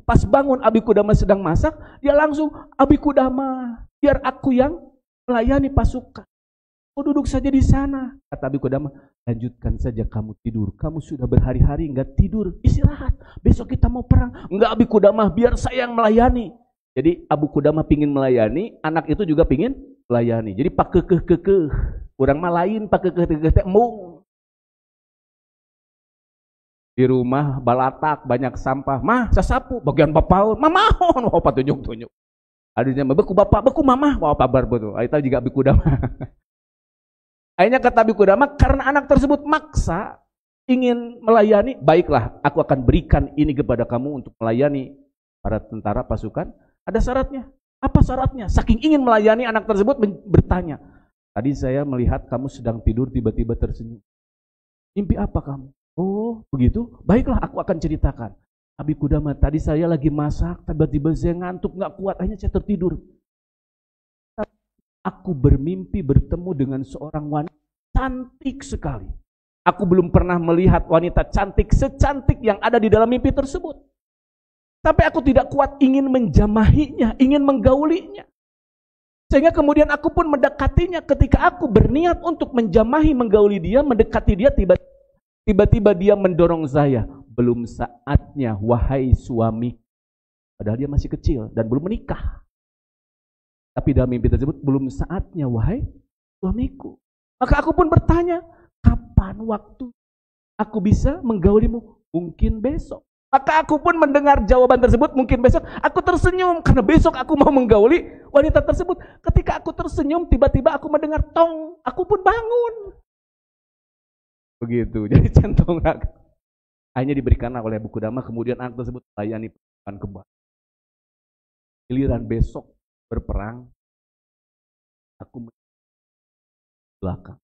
pas bangun Abi Qudamah sedang masak, dia langsung, Abi Qudamah, biar aku yang melayani pasukan. Kau duduk saja di sana. Kata Abi Qudamah, lanjutkan saja kamu tidur. Kamu sudah berhari-hari enggak tidur, istirahat. Besok kita mau perang. Enggak Abi Qudamah, biar saya yang melayani. Jadi Abu Qudamah pingin melayani, anak itu juga pingin melayani. Jadi pak kekeh. Kurang mah lain pak kekeh mung. Di rumah balatak banyak sampah. Mah sasapu bagian bapaun. Mamahon bapak tunjuk-tunjuk. Adanya beku bapak, beku mamah, bapak barbetu. Itu juga Abi Qudamah. Akhirnya kata Abi Qudamah, karena anak tersebut maksa ingin melayani, baiklah aku akan berikan ini kepada kamu untuk melayani para tentara pasukan. Ada syaratnya. Apa syaratnya? Saking ingin melayani, anak tersebut bertanya. Tadi saya melihat kamu sedang tidur, tiba-tiba tersenyum. Mimpi apa kamu? Oh, begitu? Baiklah, aku akan ceritakan. Abi Qudamah, tadi saya lagi masak, tiba-tiba saya ngantuk, gak kuat, akhirnya saya tertidur. Aku bermimpi bertemu dengan seorang wanita cantik sekali. Aku belum pernah melihat wanita cantik secantik yang ada di dalam mimpi tersebut. Sampai aku tidak kuat ingin menjamahinya, ingin menggaulinya. Sehingga kemudian aku pun mendekatinya. Ketika aku berniat untuk menjamahi, menggauli dia, mendekati dia, tiba-tiba dia mendorong saya. Belum saatnya, wahai suami. Padahal dia masih kecil dan belum menikah. Tapi dalam mimpi tersebut, belum saatnya, wahai suamiku. Maka aku pun bertanya, kapan waktu aku bisa menggaulimu? Mungkin besok. Maka aku pun mendengar jawaban tersebut, mungkin besok. Aku tersenyum, karena besok aku mau menggauli wanita tersebut. Ketika aku tersenyum, tiba-tiba aku mendengar tong. Aku pun bangun. Begitu. Jadi centong akhirnya diberikanlah oleh Abu Qudamah, kemudian anak tersebut melayani pasukan kembali. Giliran besok berperang, aku belakang.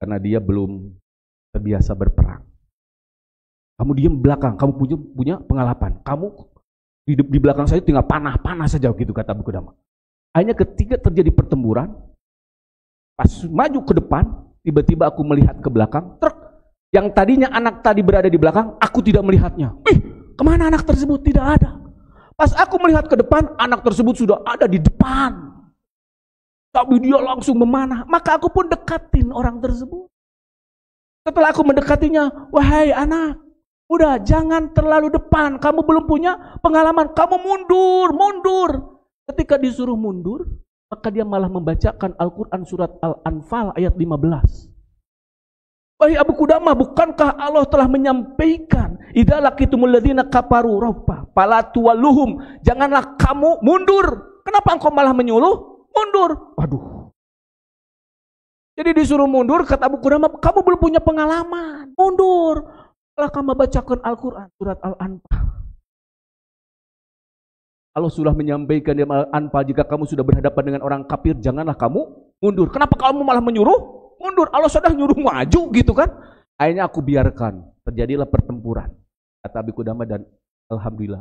Karena dia belum terbiasa berperang. Kamu diam belakang, kamu punya pengalaman. Kamu di belakang saya tinggal panah saja gitu, kata Abu Qudamah. Akhirnya ketika terjadi pertempuran, pas maju ke depan, tiba-tiba aku melihat ke belakang, truk. Yang tadinya anak tadi berada di belakang, aku tidak melihatnya. Kemana anak tersebut? Tidak ada. Pas aku melihat ke depan, anak tersebut sudah ada di depan. Tapi dia langsung memanah. Maka aku pun dekatin orang tersebut. Setelah aku mendekatinya, wahai anak, udah jangan terlalu depan. Kamu belum punya pengalaman. Kamu mundur. Ketika disuruh mundur, maka dia malah membacakan Al-Quran surat Al-Anfal ayat 15. Wahai Abu Qudamah, bukankah Allah telah menyampaikan, idza laqitumul ladzina kafaru raffa fala tuwalluhum, janganlah kamu mundur. Kenapa engkau malah menyuruh mundur? Waduh. Jadi disuruh mundur, kata Abu Qudamah, kamu belum punya pengalaman. Mundur. Setelah kamu bacakan Al-Quran surat Al-Anfal. Allah sudah menyampaikan di Al-Anfal, jika kamu sudah berhadapan dengan orang kafir, janganlah kamu mundur. Kenapa kamu malah menyuruh mundur? Allah sudah nyuruh maju gitu kan. Akhirnya aku biarkan, terjadilah pertempuran, kata Abu Qudamah, dan alhamdulillah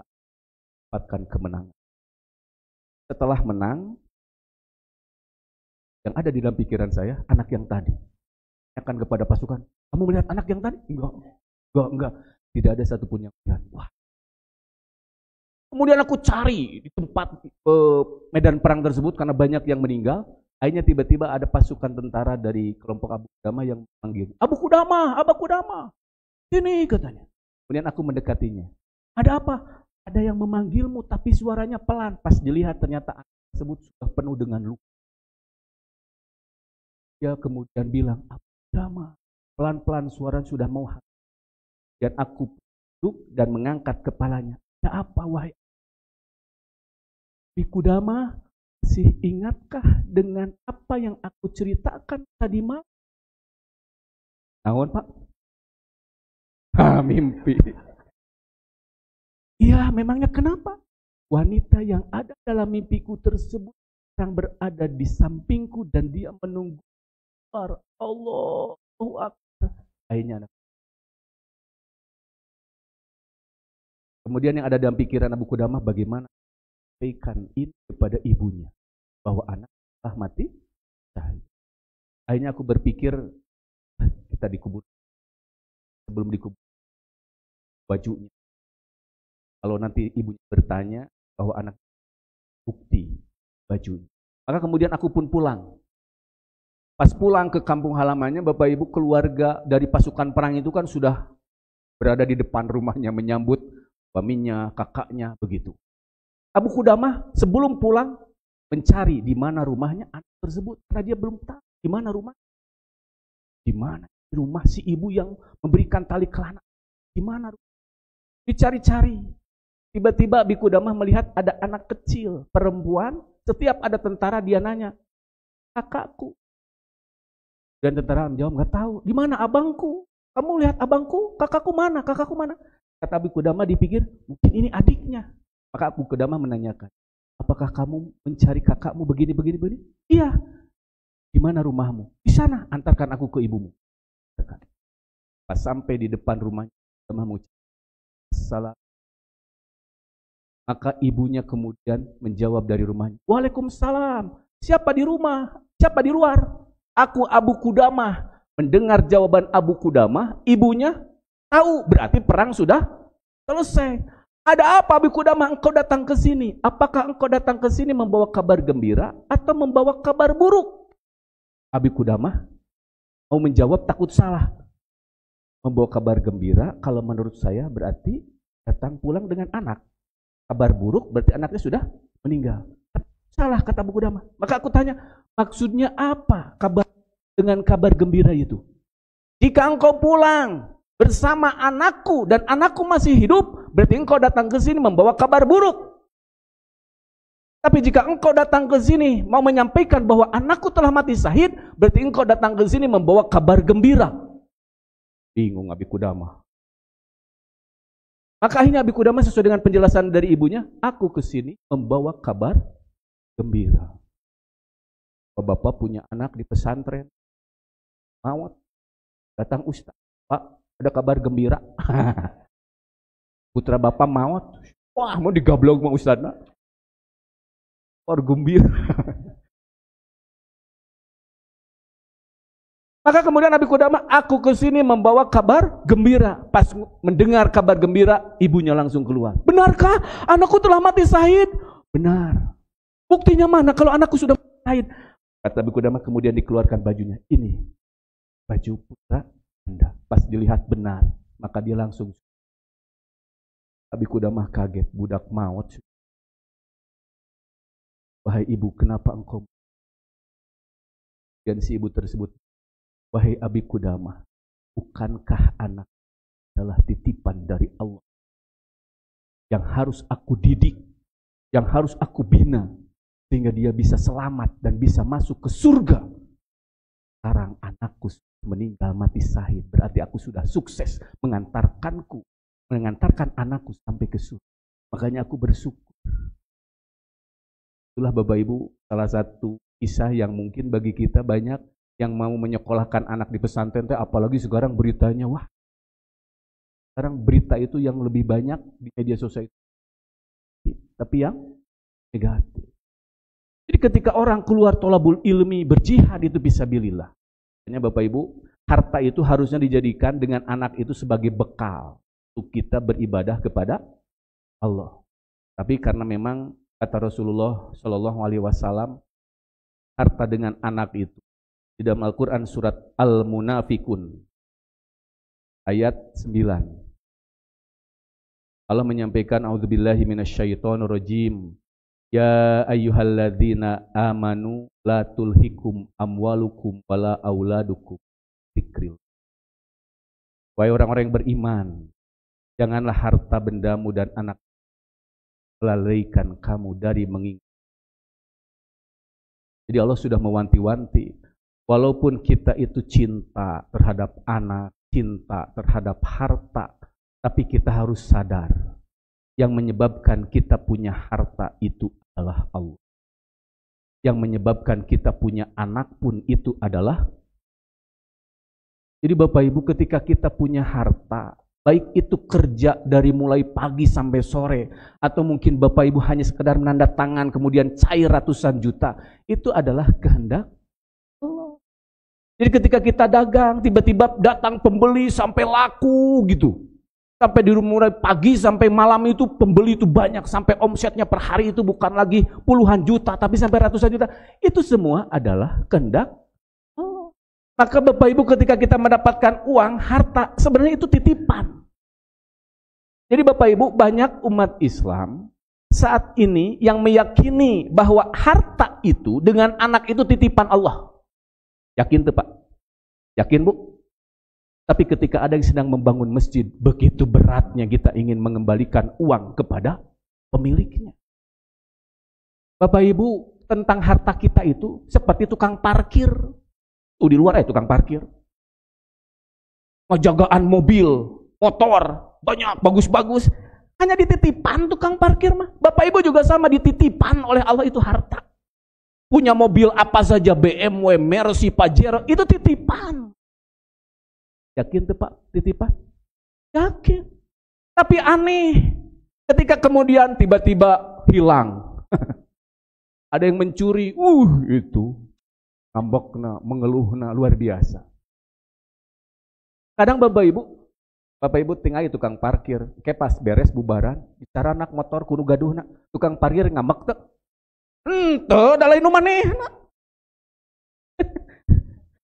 dapatkan kemenangan. Setelah menang, yang ada di dalam pikiran saya, anak yang tadi akan kepada pasukan, kamu melihat anak yang tadi? Enggak. Tidak ada satupun yang melihat. Wah. Kemudian aku cari di tempat medan perang tersebut karena banyak yang meninggal. Akhirnya tiba-tiba ada pasukan tentara dari kelompok Abu Qudamah yang memanggil, Abu Qudamah, sini katanya. Kemudian aku mendekatinya. Ada apa? Ada yang memanggilmu tapi suaranya pelan. Pas dilihat ternyata anak tersebut sudah penuh dengan luka. Dia kemudian bilang, Abu Qudamah, pelan-pelan suara sudah mau habis. Dan aku duduk dan mengangkat kepalanya. Ada apa wahai Abu Qudamah? Masih ingatkah dengan apa yang aku ceritakan tadi malam? Naon Pak? Mimpi. Iya, memangnya kenapa? Wanita yang ada dalam mimpiku tersebut yang berada di sampingku dan dia menunggu. Allahu Akbar. Akhirnya kemudian yang ada dalam pikiran Abu Qudamah, bagaimana sampaikan ini kepada ibunya bahwa anak telah mati syahid. Akhirnya aku berpikir, kita dikubur. Sebelum dikubur bajunya, kalau nanti ibunya bertanya bahwa anak bukti bajunya. Maka kemudian aku pun pulang. Pas pulang ke kampung halamannya, Bapak Ibu, keluarga dari pasukan perang itu kan sudah berada di depan rumahnya menyambut suaminya, kakaknya, begitu. Abu Qudamah sebelum pulang mencari di mana rumahnya anak tersebut karena dia belum tahu di mana rumah. Di mana rumah si ibu yang memberikan tali kelana? Di mana? Dicari-cari. Tiba-tiba Abu Qudamah melihat ada anak kecil perempuan. Setiap ada tentara dia nanya, kakakku. Dan tentara menjawab, nggak tahu. Di mana abangku? Kamu lihat abangku? Kakakku mana? Kakakku mana? Kata Abu Qudamah, dipikir mungkin ini adiknya. Maka Abu Qudamah menanyakan, apakah kamu mencari kakakmu begini? Iya. Di mana rumahmu? Di sana, antarkan aku ke ibumu. Pas sampai di depan rumahnya, Qudamah mengucap, salam. Maka ibunya kemudian menjawab dari rumahnya, Waalaikumsalam. Siapa di rumah? Siapa di luar? Aku Abu Qudamah. Mendengar jawaban Abu Qudamah, ibunya tahu berarti perang sudah selesai. Ada apa Abu Qudamah engkau datang ke sini? Apakah engkau datang ke sini membawa kabar gembira atau membawa kabar buruk? Abu Qudamah mau menjawab takut salah. Membawa kabar gembira kalau menurut saya berarti datang pulang dengan anak. Kabar buruk berarti anaknya sudah meninggal. Salah, kata Abu Qudamah. Maka aku tanya, maksudnya apa dengan kabar gembira itu? Jika engkau pulang bersama anakku dan anakku masih hidup, berarti engkau datang ke sini membawa kabar buruk. Tapi jika engkau datang ke sini mau menyampaikan bahwa anakku telah mati syahid, berarti engkau datang ke sini membawa kabar gembira. Bingung Abi Kudama. Maka akhirnya Abi Kudama sesuai dengan penjelasan dari ibunya, aku ke sini membawa kabar gembira. Bapak punya anak di pesantren, maut. Datang Ustaz, Pak, ada kabar gembira. Putra Bapak maut. Wah, mau digablok sama Ustaz. Kabar gembira. Maka kemudian Abi Kudama, aku ke sini membawa kabar gembira. Pas mendengar kabar gembira, ibunya langsung keluar. Benarkah anakku telah mati syahid? Benar. Buktinya mana kalau anakku sudah mati syahid? Kata Abi Kudama, kemudian dikeluarkan bajunya. Ini baju putra Anda. Pas dilihat benar, maka dia langsung. Abi Kudama kaget, budak maut. Wahai ibu, kenapa engkau? Dan si ibu tersebut, wahai Abi Kudama, bukankah anak adalah titipan dari Allah yang harus aku didik, yang harus aku bina, sehingga dia bisa selamat dan bisa masuk ke surga. Sekarang anakku meninggal mati syahid, berarti aku sudah sukses mengantarkan anakku sampai ke surga. Makanya aku bersyukur. Itulah Bapak Ibu salah satu kisah yang mungkin bagi kita banyak yang mau menyekolahkan anak di pesantren, apalagi sekarang beritanya, wah, sekarang berita itu yang lebih banyak di media sosial, tapi yang negatif. Jadi ketika orang keluar tolabul ilmi, berjihad itu fisabilillah. Makanya Bapak Ibu, harta itu harusnya dijadikan dengan anak itu sebagai bekal untuk kita beribadah kepada Allah. Tapi karena memang kata Rasulullah Shallallahu Alaihi Wasallam, harta dengan anak itu di dalam Al-Quran surat Al-Munafikun ayat 9. Allah menyampaikan, A'udzubillahi minasyaitonirrajim. Ya ayyuhalladzina amanu la tulhikum amwalukum wala auladukum dzikril. Wahai orang-orang yang beriman, janganlah harta bendamu dan anak melalaikan kamu dari mengingat. Jadi Allah sudah mewanti-wanti, walaupun kita itu cinta terhadap anak, cinta terhadap harta, tapi kita harus sadar, yang menyebabkan kita punya harta itu adalah Allah. Yang menyebabkan kita punya anak pun itu adalah. Jadi Bapak Ibu, ketika kita punya harta, baik itu kerja dari mulai pagi sampai sore, atau mungkin Bapak Ibu hanya sekedar menandatangan kemudian cair ratusan juta, itu adalah kehendak Allah. Jadi ketika kita dagang, tiba-tiba datang pembeli sampai laku gitu. Sampai di mulai pagi sampai malam itu pembeli itu banyak, sampai omsetnya per hari itu bukan lagi puluhan juta, tapi sampai ratusan juta. Itu semua adalah kehendak Allah. Maka Bapak Ibu, ketika kita mendapatkan uang, harta, sebenarnya itu titipan. Jadi Bapak Ibu, banyak umat Islam saat ini yang meyakini bahwa harta itu dengan anak itu titipan Allah. Yakin tuh Pak? Yakin Bu? Tapi ketika ada yang sedang membangun masjid, begitu beratnya kita ingin mengembalikan uang kepada pemiliknya. Bapak Ibu, tentang harta kita itu seperti tukang parkir. Di luar tukang parkir. Penjagaan mobil, motor, banyak, bagus-bagus. Hanya dititipan tukang parkir mah. Bapak Ibu juga sama, dititipan oleh Allah itu harta. Punya mobil apa saja, BMW, Mercy, Pajero, itu titipan. Yakin tuh Pak, titipan? Yakin. Tapi aneh, ketika kemudian tiba-tiba hilang. Ada yang mencuri, itu ngambekna, mengeluhna, luar biasa. Kadang Bapak Ibu tinggal tukang parkir, kayak pas beres bubaran, bicara anak motor kudu gaduhna, tukang parkir ngambek tuh. Tuh, da lain nu manehna.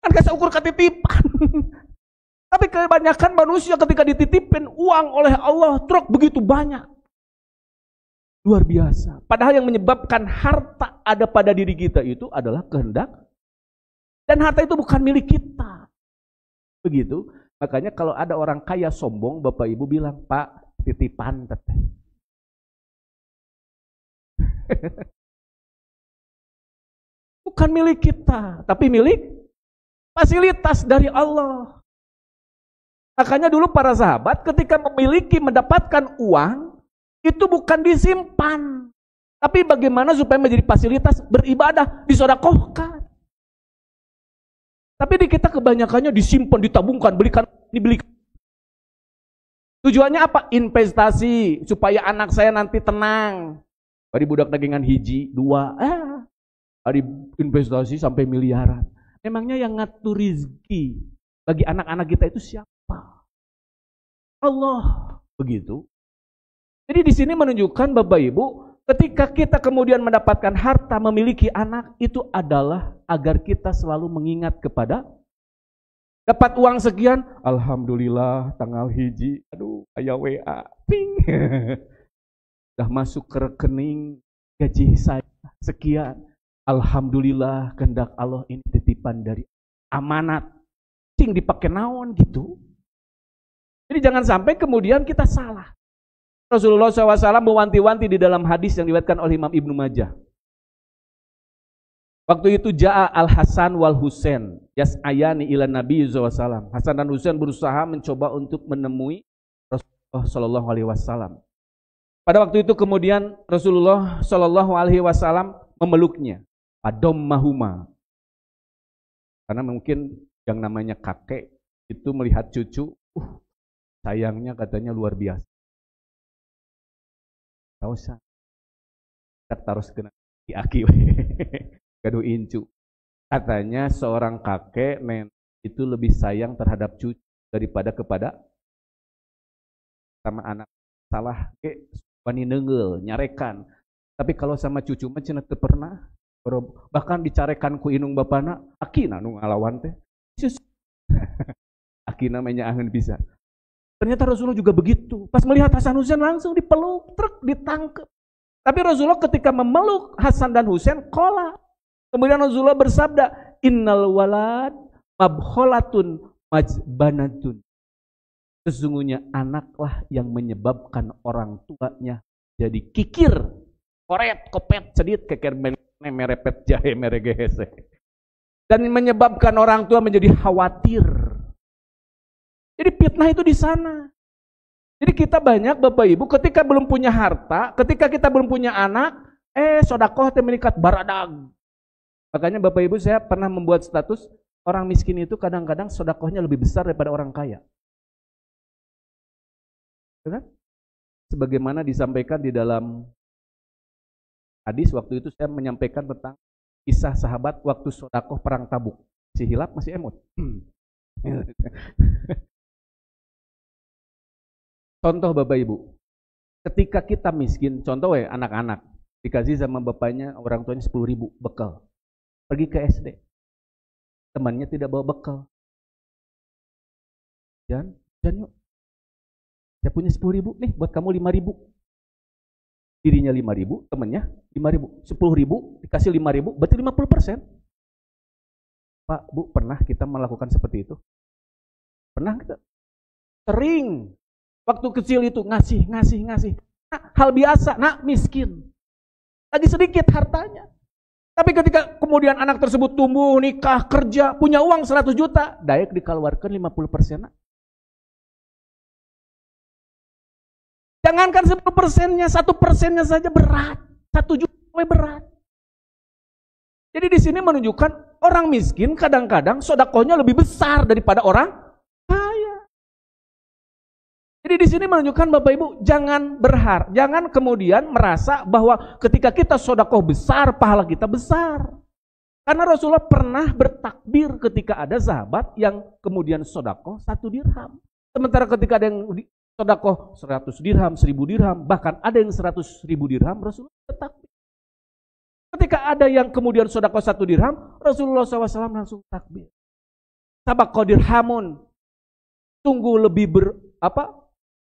Kan kasih ukur ketitipan. Tapi kebanyakan manusia ketika dititipin uang oleh Allah, truk begitu banyak. Luar biasa. Padahal yang menyebabkan harta ada pada diri kita itu adalah kehendak. Dan harta itu bukan milik kita. Begitu. Makanya kalau ada orang kaya sombong, Bapak Ibu bilang, Pak, titipan teteh. Bukan milik kita, tapi milik fasilitas dari Allah. Makanya dulu para sahabat ketika mendapatkan uang, itu bukan disimpan. Tapi bagaimana supaya menjadi fasilitas beribadah, disedekahkan. Tapi di kita kebanyakannya disimpan, ditabungkan, dibelikan. Tujuannya apa? Investasi, supaya anak saya nanti tenang. Dari budak dagingan hiji, dua, dari investasi sampai miliaran. Memangnya yang ngatur rizki bagi anak-anak kita itu siapa? Allah. Begitu. Jadi di sini menunjukkan Bapak Ibu, ketika kita kemudian mendapatkan harta, memiliki anak, itu adalah agar kita selalu mengingat kepada dapat uang sekian, alhamdulillah tanggal hiji, aduh aya WA, ping. Dah masuk ke rekening gaji saya sekian. Alhamdulillah, kehendak Allah, ini titipan dari amanat. Cing dipakai naon gitu. Jadi jangan sampai kemudian kita salah. Rasulullah SAW mewanti-wanti di dalam hadis yang diriwayatkan oleh Imam Ibnu Majah. Waktu itu Ja'a al-Hasan wal Husain yas'ayani ila Nabi SAW. Hasan dan Husain berusaha mencoba untuk menemui Rasulullah SAW. Pada waktu itu kemudian Rasulullah SAW memeluknya. Padommahuma. Karena mungkin yang namanya kakek itu melihat cucu, sayangnya katanya luar biasa. Tahu sah? Tak taruh kena di aki, kado incu. Katanya seorang kakek nenek itu lebih sayang terhadap cucu daripada kepada sama anak. Salah ke wani nenggel, nyarekan. Tapi kalau sama cucu mah cenah teu pernah. Bahkan dicarekan ku inung bapana, akina nu ngalawan teh. Akina mainnya angin bisa. Ternyata Rasulullah juga begitu. Pas melihat Hasan Husain langsung dipeluk, truk ditangkap. Tapi Rasulullah ketika memeluk Hasan dan Husain, qala. Kemudian Rasulullah bersabda, innal walad mabkhalatun majbanatun. Sesungguhnya anaklah yang menyebabkan orang tuanya jadi kikir, koret, kopet, sedit, keker, merepet, jahe, meregehese. Dan menyebabkan orang tua menjadi khawatir. Jadi fitnah itu di sana. Jadi kita banyak Bapak Ibu ketika belum punya harta, ketika kita belum punya anak, sedekah teh meningkat baradag. Makanya Bapak Ibu saya pernah membuat status, orang miskin itu kadang-kadang sedekahnya lebih besar daripada orang kaya. Kan? Sebagaimana disampaikan di dalam hadis waktu itu saya menyampaikan tentang kisah sahabat waktu sedekah perang Tabuk. Si hilap masih emot. Contoh Bapak Ibu, ketika kita miskin, contoh anak-anak, dikasih sama bapaknya, orang tuanya 10.000 bekal. Pergi ke SD, temannya tidak bawa bekal. Jangan yuk. Saya punya 10.000 nih, buat kamu 5.000. Dirinya 5.000, temannya 5.000. 10.000 dikasih 5.000, berarti 50%. Pak, Bu, pernah kita melakukan seperti itu? Pernah kita? Sering. Waktu kecil itu ngasih. Nah, hal biasa, miskin. Lagi sedikit hartanya. Tapi ketika kemudian anak tersebut tumbuh, nikah, kerja, punya uang 100 juta, dayak dikeluarkan 50%. Jangankan 10%-nya, 1%-nya saja berat. 1 juta berat. Jadi di sini menunjukkan orang miskin kadang-kadang sedekahnya lebih besar daripada orang kaya. Jadi di sini menunjukkan Bapak Ibu jangan jangan kemudian merasa bahwa ketika kita sedekah besar, pahala kita besar. Karena Rasulullah pernah bertakbir ketika ada sahabat yang kemudian sedekah 1 dirham. Sementara ketika ada yang sedekah 100 dirham, 1.000 dirham, bahkan ada yang 100.000 dirham, Rasulullah bertakbir. Ketika ada yang kemudian sedekah 1 dirham, Rasulullah SAW langsung takbir. Sabaqah dirhamun, sungguh lebih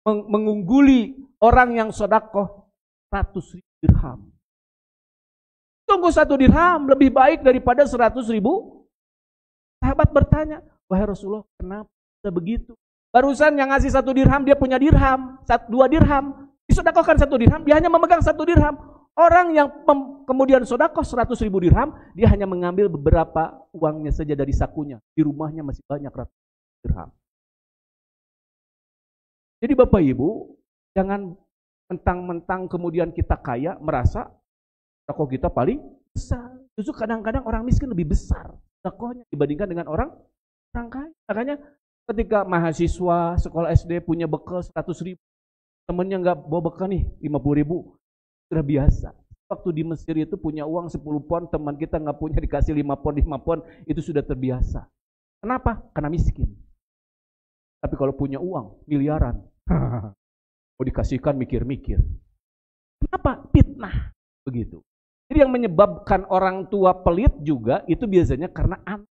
mengungguli orang yang sedekah 100.000 dirham. Sungguh 1 dirham lebih baik daripada 100.000. Sahabat bertanya, wahai Rasulullah, kenapa bisa begitu? Barusan yang ngasih 1 dirham, dia punya dirham, 2 dirham. Disedekahkan 1 dirham, dia hanya memegang 1 dirham. Orang yang kemudian sedekah 100.000 dirham, dia hanya mengambil beberapa uangnya saja dari sakunya. Di rumahnya masih banyak ratus dirham. Jadi Bapak Ibu, jangan mentang-mentang kemudian kita kaya merasa sedekah kita paling besar. Justru kadang-kadang orang miskin lebih besar sedekahnya dibandingkan dengan orang kaya. Makanya ketika mahasiswa sekolah SD punya bekal 100.000, temennya nggak bawa bekal nih 50.000, sudah biasa. Waktu di Mesir itu punya uang 10 pon, teman kita nggak punya dikasih 5 pon, itu sudah terbiasa. Kenapa? Karena miskin. Tapi kalau punya uang miliaran, mau dikasihkan mikir-mikir. Kenapa? Fitnah. Begitu. Jadi yang menyebabkan orang tua pelit juga itu biasanya karena anak.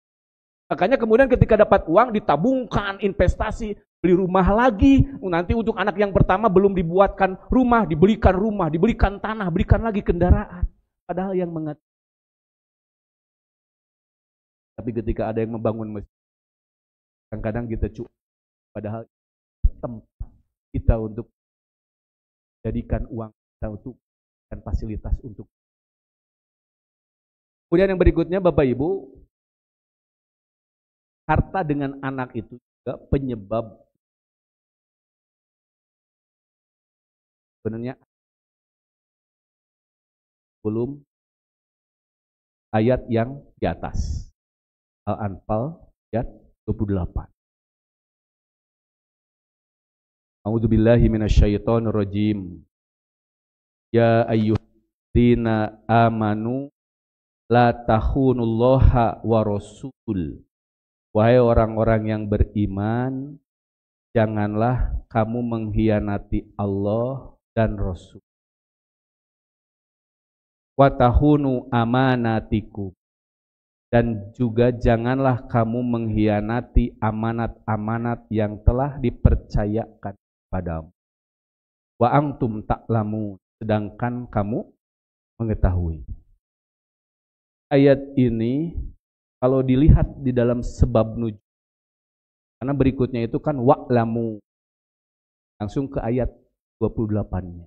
Makanya kemudian ketika dapat uang ditabungkan, investasi, beli rumah lagi. Nanti untuk anak yang pertama belum dibuatkan rumah, dibelikan tanah, berikan lagi kendaraan. Padahal yang mengatakan. Tapi ketika ada yang membangun masjid, kadang-kadang kita cukup. Padahal tempat kita untuk jadikan uang kita untuk dan fasilitas untuk. Kemudian yang berikutnya Bapak Ibu, harta dengan anak itu juga penyebab sebenarnya belum ayat yang di atas. Al-Anfal ayat 28. A'udzubillahi minasyaitonirrajim. Ya ayyuhalladzina amanu la takhunullaha wa rasul. Wahai orang-orang yang beriman, janganlah kamu mengkhianati Allah dan Rasul. Wa tahunu amanatikum. Dan juga janganlah kamu mengkhianati amanat-amanat yang telah dipercayakan padamu. Wa antum ta'lamun, sedangkan kamu mengetahui. Ayat ini kalau dilihat di dalam sebab nuzul, karena berikutnya itu kan wa'lamu, langsung ke ayat 28-nya.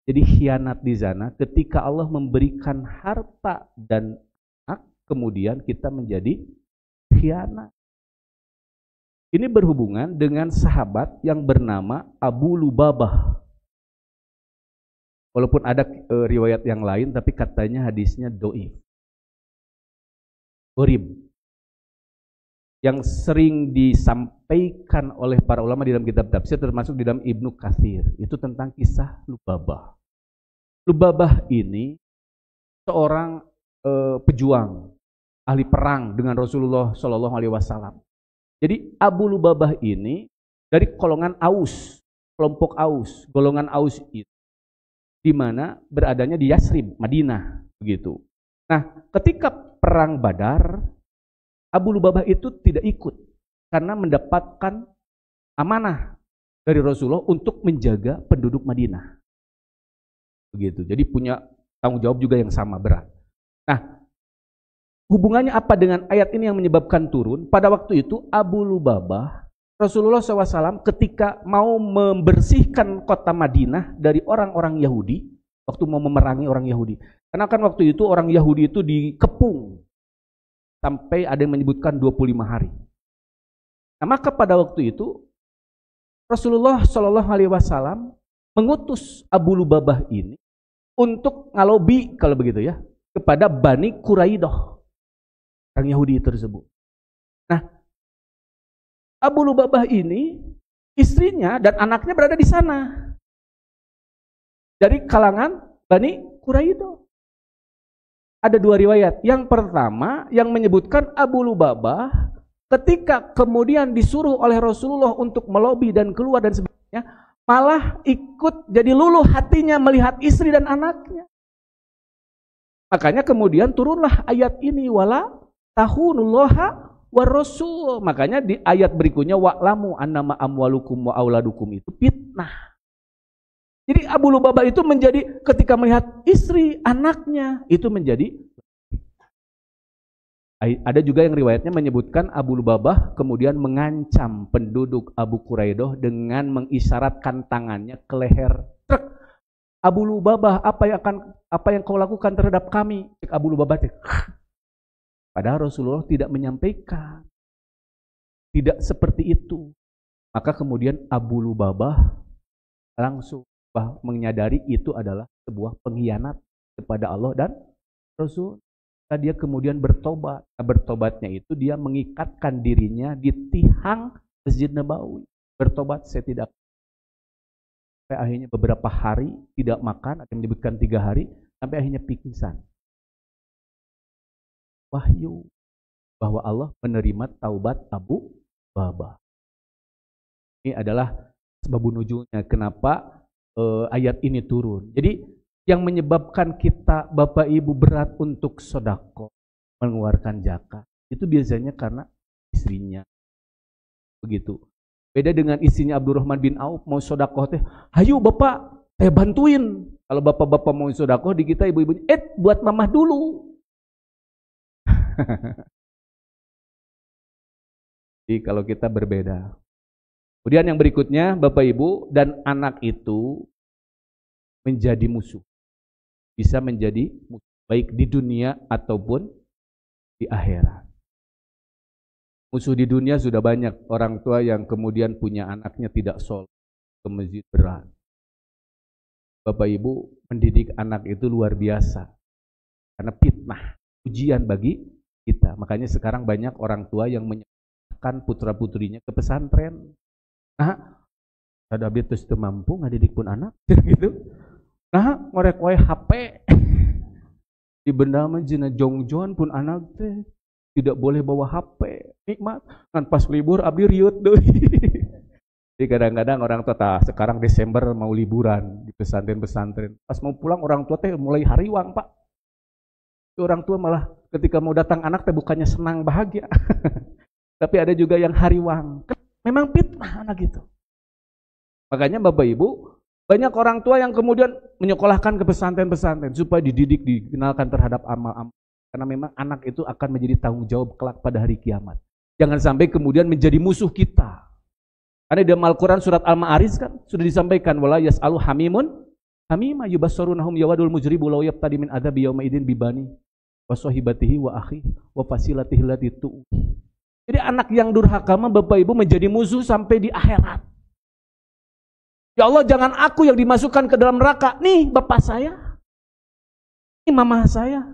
Jadi khianat di sana ketika Allah memberikan harta dan anak, kemudian kita menjadi khianat. Ini berhubungan dengan sahabat yang bernama Abu Lubabah. Walaupun ada riwayat yang lain, tapi katanya hadisnya dhaif. Gharib. Yang sering disampaikan oleh para ulama di dalam kitab tafsir, termasuk di dalam Ibnu Katsir, itu tentang kisah Lubabah. Lubabah ini seorang pejuang, ahli perang dengan Rasulullah Shallallahu Alaihi Wasallam. Jadi Abu Lubabah ini dari golongan Aus, kelompok Aus, golongan Aus itu, di mana beradanya di Yasrib, Madinah, begitu. Nah, ketika perang Badar, Abu Lubabah itu tidak ikut karena mendapatkan amanah dari Rasulullah untuk menjaga penduduk Madinah. Begitu. Jadi punya tanggung jawab juga yang sama berat. Nah, hubungannya apa dengan ayat ini yang menyebabkan turun? Pada waktu itu Abu Lubabah, Rasulullah SAW ketika mau membersihkan kota Madinah dari orang-orang Yahudi, waktu mau memerangi orang Yahudi. Karena kan waktu itu orang Yahudi itu dikepung sampai ada yang menyebutkan 25 hari. Nah, maka pada waktu itu Rasulullah Shallallahu Alaihi Wasallam mengutus Abu Lubabah ini untuk ngalobi, kalau begitu ya, kepada Bani Quraidah, orang Yahudi tersebut. Nah, Abu Lubabah ini istrinya dan anaknya berada di sana dari kalangan Bani Quraidah. Ada dua riwayat. Yang pertama yang menyebutkan Abu Lubabah ketika kemudian disuruh oleh Rasulullah untuk melobi dan keluar dan sebagainya, malah ikut jadi luluh hatinya melihat istri dan anaknya. Makanya kemudian turunlah ayat ini, wala tahunullaha war rasul. Makanya di ayat berikutnya wa'lamu annama amwalukum wa auladukum itu fitnah. Jadi Abu Lubabah itu menjadi ketika melihat istri, anaknya, itu menjadi. Ada juga yang riwayatnya menyebutkan Abu Lubabah kemudian mengancam penduduk Abu Quraidah dengan mengisyaratkan tangannya ke leher truk. Abu Lubabah, apa yang kau lakukan terhadap kami? Abu Lubabah, padahal Rasulullah tidak menyampaikan. Tidak seperti itu. Maka kemudian Abu Lubabah langsung menyadari itu adalah sebuah pengkhianat kepada Allah dan Rasul. Dia kemudian bertobat. Nah, bertobatnya itu dia mengikatkan dirinya di tiang Masjid Nabawi. Bertobat, saya tidak. Sampai akhirnya beberapa hari tidak makan, ada yang menyebutkan 3 hari, sampai akhirnya pingsan. Wahyu bahwa Allah menerima taubat Abu Lubabah. Ini adalah sebab nuzulnya kenapa ayat ini turun. Jadi yang menyebabkan kita Bapak Ibu berat untuk sedekah, mengeluarkan zakat, itu biasanya karena istrinya. Begitu. Beda dengan istrinya Abdurrahman bin Auf mau sedekah teh, "Hayu Bapak, saya bantuin." Kalau bapak-bapak mau sedekah di kita ibu-ibunya, buat mamah dulu." Jadi kalau kita berbeda. Kemudian yang berikutnya, Bapak Ibu, dan anak itu menjadi musuh. Bisa menjadi musuh, baik di dunia ataupun di akhirat. Musuh di dunia sudah banyak, orang tua yang kemudian punya anaknya tidak sholat, ke masjid berat. Bapak Ibu, mendidik anak itu luar biasa. Karena fitnah, ujian bagi kita. Makanya sekarang banyak orang tua yang menyerahkan putra-putrinya ke pesantren. Nah, ada abdi terus mampu ngadidik pun anak gitu. Nah, ngorek wae HP. Di benda mah cenah jongjoan pun anak teh tidak boleh bawa HP. Nikmat kan pas libur abdi riut deui. Jadi kadang-kadang orang tua sekarang Desember mau liburan di pesantren-pesantren. Pas mau pulang orang tua teh mulai hariwang, Pak. Orang tua malah ketika mau datang anak teh bukannya senang bahagia. Tapi ada juga yang hariwang. Memang fitnah anak itu. Makanya Bapak Ibu, banyak orang tua yang kemudian menyekolahkan ke pesantren-pesantren supaya dididik, dikenalkan terhadap amal-amal. Karena memang anak itu akan menjadi tanggung jawab kelak pada hari kiamat. Jangan sampai kemudian menjadi musuh kita. Karena di dalam Al-Quran surat Al-Ma'arij kan sudah disampaikan, wala yas'alu hamimun hamima yubassarunahum yawadul mujribu law yabtadi min adzabi yauma idzin bibani wa sahibatihi wa akhihi wa fasilatihi allati tu'ti. Jadi anak yang durhaka mah Bapak Ibu menjadi musuh sampai di akhirat. Ya Allah, jangan aku yang dimasukkan ke dalam neraka. Nih bapak saya, ini mama saya,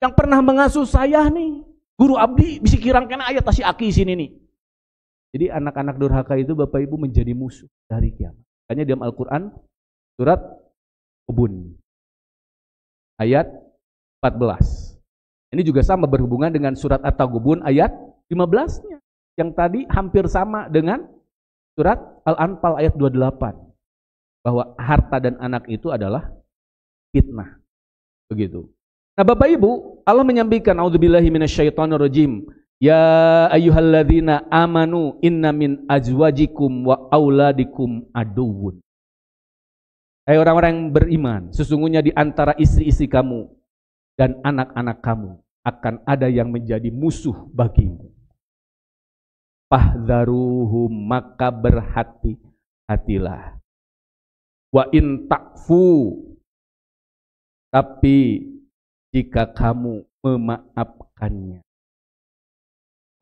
yang pernah mengasuh saya nih, guru abdi bisi kirang kena ayat tasi aki sini nih. Jadi anak-anak durhaka itu Bapak Ibu menjadi musuh dari kiamat. Makanya dalam Al-Quran surat Kebun ayat 14. Ini juga sama berhubungan dengan surat At-Taghabun ayat 15-nya. Yang tadi hampir sama dengan surat Al-Anfal ayat 28. Bahwa harta dan anak itu adalah fitnah. Begitu. Nah Bapak Ibu, Allah menyampaikan, A'udzubillahi minasyaitonirrajim. Ya ayyuhalladzina amanu inna min azwajikum wa auladikum aduwwun. Hai orang-orang yang beriman, sesungguhnya di antara istri-istri kamu dan anak-anak kamu akan ada yang menjadi musuh bagimu. Fahdharuhum, maka berhati-hatilah. Wa in ta'fu, tapi jika kamu memaafkannya.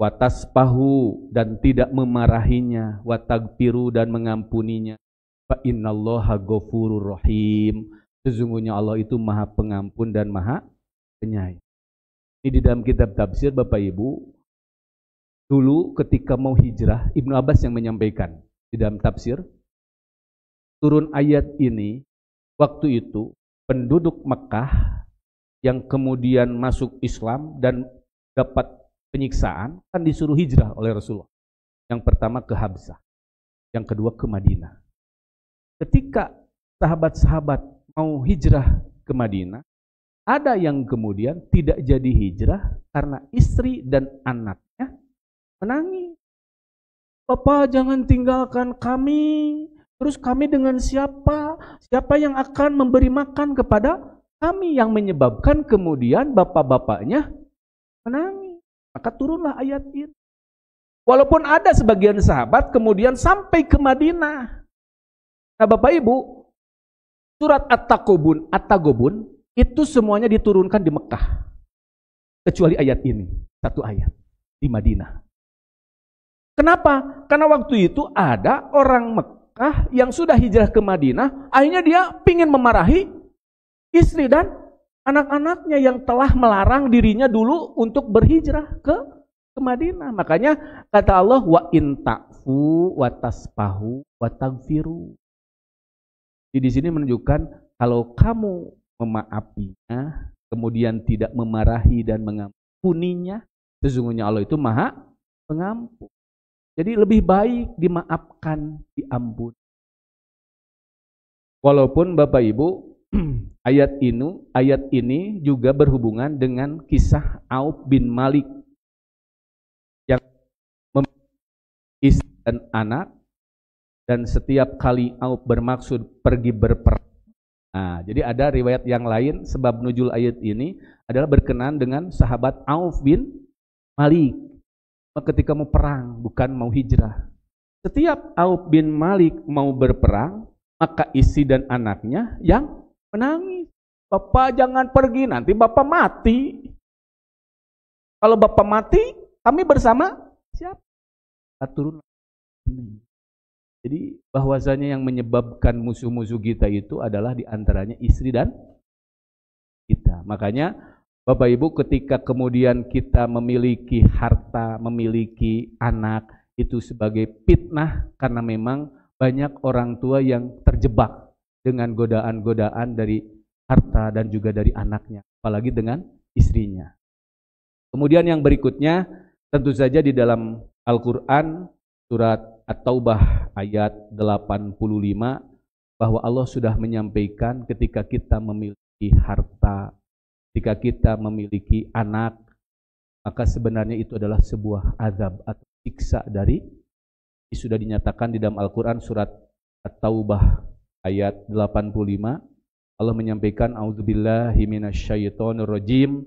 Wa taspahu, dan tidak memarahinya. Wa tagfiru, dan mengampuninya. Fa innallaha ghafurur rahim. Sesungguhnya Allah itu Maha Pengampun dan Maha Penyayang. Ini di dalam kitab tafsir Bapak Ibu. Dulu ketika mau hijrah, Ibnu Abbas yang menyampaikan di dalam tafsir, turun ayat ini, waktu itu penduduk Mekah yang kemudian masuk Islam dan dapat penyiksaan, kan disuruh hijrah oleh Rasulullah. Yang pertama ke Habsah, yang kedua ke Madinah. Ketika sahabat-sahabat mau hijrah ke Madinah, ada yang kemudian tidak jadi hijrah karena istri dan anaknya menangis. Bapak jangan tinggalkan kami. Terus kami dengan siapa? Siapa yang akan memberi makan kepada kami? Yang menyebabkan kemudian bapak-bapaknya menangis. Maka turunlah ayat ini. Walaupun ada sebagian sahabat kemudian sampai ke Madinah. Nah Bapak Ibu, surat At-Taghabun itu semuanya diturunkan di Mekah. Kecuali ayat ini, satu ayat di Madinah. Kenapa? Karena waktu itu ada orang Mekah yang sudah hijrah ke Madinah, akhirnya dia ingin memarahi istri dan anak-anaknya yang telah melarang dirinya dulu untuk berhijrah ke Madinah. Makanya kata Allah, wa in ta'fu wa tasfahu wa taghfiru. Di sini menunjukkan kalau kamu memaafinya, kemudian tidak memarahi dan mengampuninya, sesungguhnya Allah itu Maha Pengampun. Jadi lebih baik dimaafkan, diampuni. Walaupun Bapak Ibu, ayat ini juga berhubungan dengan kisah Auf bin Malik yang memiliki istri dan anak, dan setiap kali Auf bermaksud pergi berperang. Nah, jadi ada riwayat yang lain, sebab nuzul ayat ini adalah berkenaan dengan sahabat Auf bin Malik ketika mau perang, bukan mau hijrah. Setiap Auf bin Malik mau berperang, maka istri dan anaknya yang menangis. Bapak jangan pergi, nanti Bapak mati. Kalau Bapak mati, kami bersama siapa? Turun. Jadi bahwasanya yang menyebabkan musuh-musuh kita itu adalah diantaranya istri dan kita. Makanya Bapak Ibu, ketika kemudian kita memiliki harta, memiliki anak, itu sebagai fitnah karena memang banyak orang tua yang terjebak dengan godaan-godaan dari harta dan juga dari anaknya, apalagi dengan istrinya. Kemudian yang berikutnya, tentu saja di dalam Al-Quran, surat At-Taubah ayat 85, bahwa Allah sudah menyampaikan ketika kita memiliki harta, ketika kita memiliki anak, maka sebenarnya itu adalah sebuah azab atau siksa dari, sudah dinyatakan di dalam Al-Quran surat At-Taubah ayat 85, Allah menyampaikan, a'udzubillahi minasyaitonirrajim,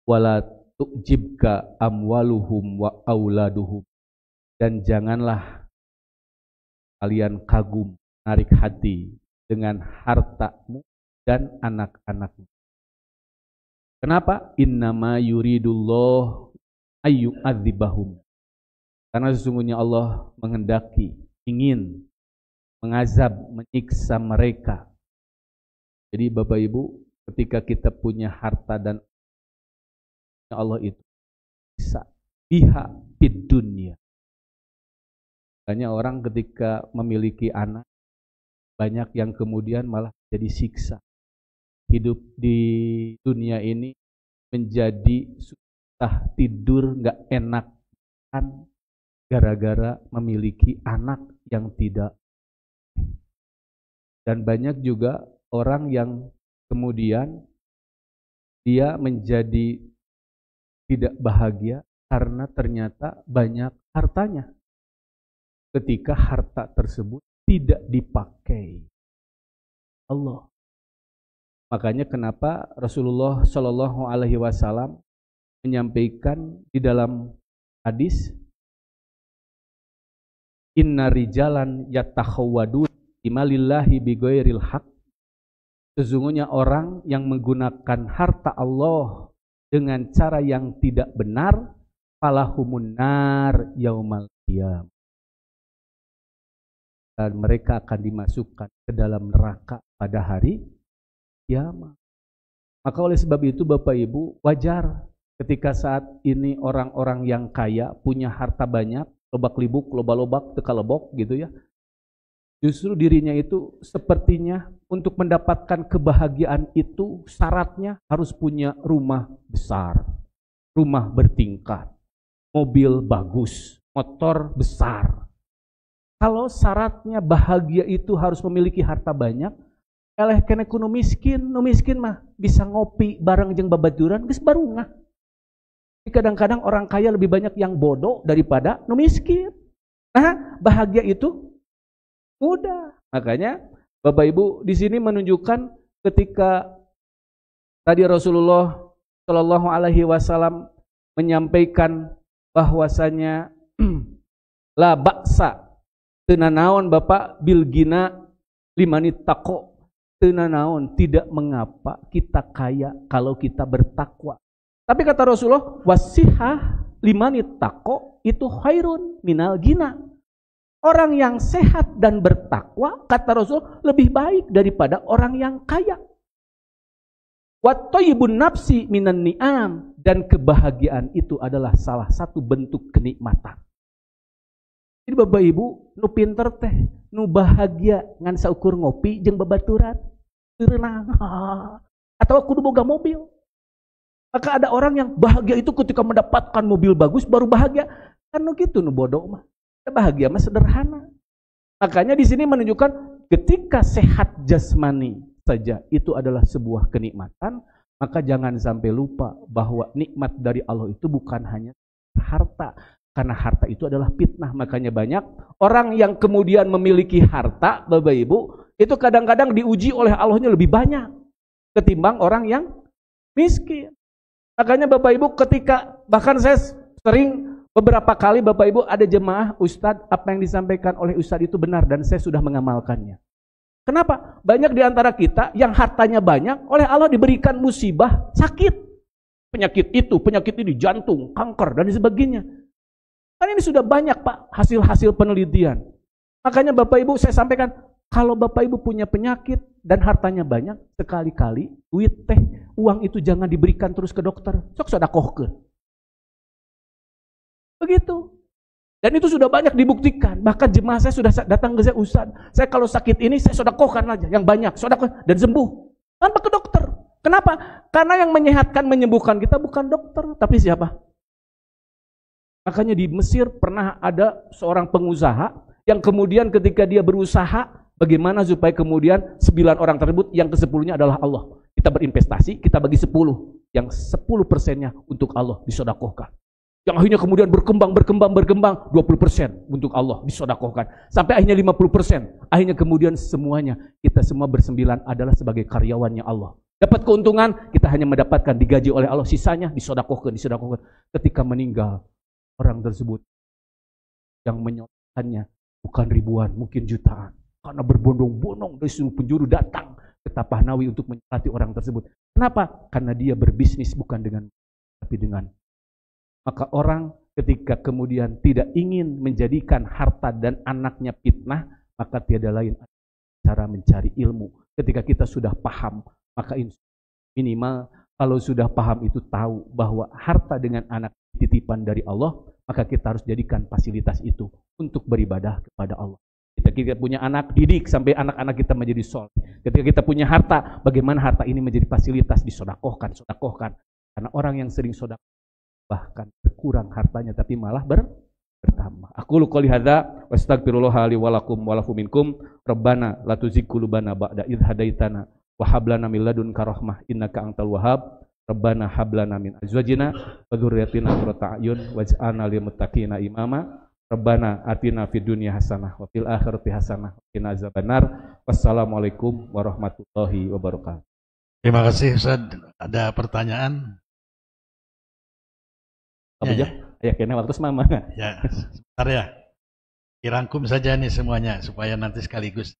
wala tu'jibka amwaluhum wa auladuhum, dan janganlah kalian kagum, narik hati dengan hartamu dan anak-anakmu. Kenapa? Innama yuridullah ayyu'adzibahum. Karena sesungguhnya Allah menghendaki, ingin mengazab, menyiksa mereka. Jadi Bapak Ibu, ketika kita punya harta dan Allah itu bisa biha fid dunya. Banyak orang ketika memiliki anak, banyak yang kemudian malah jadi siksa. Hidup di dunia ini menjadi susah tidur, gak enak kan, gara-gara memiliki anak yang tidak. Dan banyak juga orang yang kemudian dia menjadi tidak bahagia karena ternyata banyak hartanya, ketika harta tersebut tidak dipakai Allah. Makanya kenapa Rasulullah Shallallahu Alaihi Wasallam menyampaikan di dalam hadis, inna rijalan yatakhawwadun imalillahi bighairil haq. Sesungguhnya orang yang menggunakan harta Allah dengan cara yang tidak benar, falahumun nar yaumal qiyamah. Dan mereka akan dimasukkan ke dalam neraka pada hari kiamat. Maka oleh sebab itu Bapak Ibu, wajar ketika saat ini orang-orang yang kaya punya harta banyak, lobak-libuk, loba-lobak, teka-lebok gitu ya. Justru dirinya itu sepertinya untuk mendapatkan kebahagiaan itu syaratnya harus punya rumah besar, rumah bertingkat, mobil bagus, motor besar. Kalau syaratnya bahagia itu harus memiliki harta banyak, eleh kena kuno miskin, nu miskin mah bisa ngopi bareng jeung babaturan geus barungah. Kadang-kadang orang kaya lebih banyak yang bodoh daripada nu miskin. Nah, bahagia itu mudah. Makanya Bapak Ibu di sini menunjukkan ketika tadi Rasulullah Shallallahu Alaihi Wasallam menyampaikan bahwasanya la baksa tenanaon Bapak bilgina limanit tako, tenanaon tidak mengapa kita kaya kalau kita bertakwa. Tapi kata Rasulullah, wasihah limanit taqo itu khairun minal gina. Orang yang sehat dan bertakwa, kata Rasul, lebih baik daripada orang yang kaya. Wat thayyibun nafsi minan ni'am, dan kebahagiaan itu adalah salah satu bentuk kenikmatan. Jadi Bapak Ibu, nu pinter teh, nu bahagia ngan saukur ngopi jeung babaturan, renang, atau kudu boga mobil. Maka ada orang yang bahagia itu ketika mendapatkan mobil bagus baru bahagia. Kan nu gitu nu bodoh mah. Bahagia mah sederhana. Makanya di sini menunjukkan ketika sehat jasmani saja itu adalah sebuah kenikmatan, maka jangan sampai lupa bahwa nikmat dari Allah itu bukan hanya harta, karena harta itu adalah fitnah. Makanya banyak orang yang kemudian memiliki harta, Bapak Ibu, itu kadang-kadang diuji oleh Allahnya lebih banyak ketimbang orang yang miskin. Makanya Bapak Ibu, ketika bahkan saya sering beberapa kali Bapak Ibu ada jemaah, Ustadz, apa yang disampaikan oleh Ustadz itu benar dan saya sudah mengamalkannya. Kenapa? Banyak di antara kita yang hartanya banyak, oleh Allah diberikan musibah, sakit. Penyakit itu, penyakit ini, jantung, kanker, dan sebagainya. Kan ini sudah banyak Pak, hasil-hasil penelitian. Makanya Bapak Ibu saya sampaikan, kalau Bapak Ibu punya penyakit dan hartanya banyak, sekali-kali duit teh, uang itu jangan diberikan terus ke dokter. Sok sodakohkeun. Begitu. Dan itu sudah banyak dibuktikan. Bahkan jemaah saya sudah datang ke saya, Ustaz, saya kalau sakit ini saya sodakohkan aja yang banyak, sodakoh dan sembuh tanpa ke dokter. Kenapa? Karena yang menyehatkan, menyembuhkan kita bukan dokter, tapi siapa? Makanya di Mesir pernah ada seorang pengusaha yang kemudian ketika dia berusaha bagaimana supaya kemudian 9 orang tersebut yang ke-10-nya adalah Allah. Kita berinvestasi, kita bagi 10, yang 10%-nya untuk Allah disodakohkan. Yang akhirnya kemudian berkembang, 20% untuk Allah disodakohkan. Sampai akhirnya 50%. Akhirnya kemudian semuanya, kita semua bersembilan adalah sebagai karyawannya Allah. Dapat keuntungan, kita hanya mendapatkan digaji oleh Allah, sisanya disodakohkan. Ketika meninggal, orang tersebut yang menyodakohkannya bukan ribuan, mungkin jutaan. Karena berbondong-bondong dari seluruh penjuru datang ke Tapahnawi untuk menyolati orang tersebut. Kenapa? Karena dia berbisnis bukan dengan, tapi dengan. Maka orang ketika kemudian tidak ingin menjadikan harta dan anaknya fitnah, maka tiada lain cara mencari ilmu. Ketika kita sudah paham, maka minimal kalau sudah paham itu tahu bahwa harta dengan anak titipan dari Allah, maka kita harus jadikan fasilitas itu untuk beribadah kepada Allah. Ketika kita punya anak, didik sampai anak-anak kita menjadi soleh. Ketika kita punya harta, bagaimana harta ini menjadi fasilitas disodakohkan. Karena orang yang sering sodakoh bahkan berkurang hartanya tapi malah bertambah. Aku qouli hadza wa astaghfirullah li wa lakum wa lakum minkum. Rabbana la tuzigh qulubana ba'da idh hadaitana wa hab lana min ladunka rahmah innaka antal wahhab. Rabbana hab lana min azwajina wa dzurriyyatina qurrata a'yun waj'alna lil muttaqina imama. Rabbana atina fid dunya hasanah wa fil akhirati hasanah wa qina azabannar. Wassalamualaikum warahmatullahi wabarakatuh. Terima kasih Ustaz. Ada pertanyaan? Apa aja? Ya, kayaknya waktu semama. Ya, sebentar ya. Dirangkum saja nih semuanya supaya nanti sekaligus.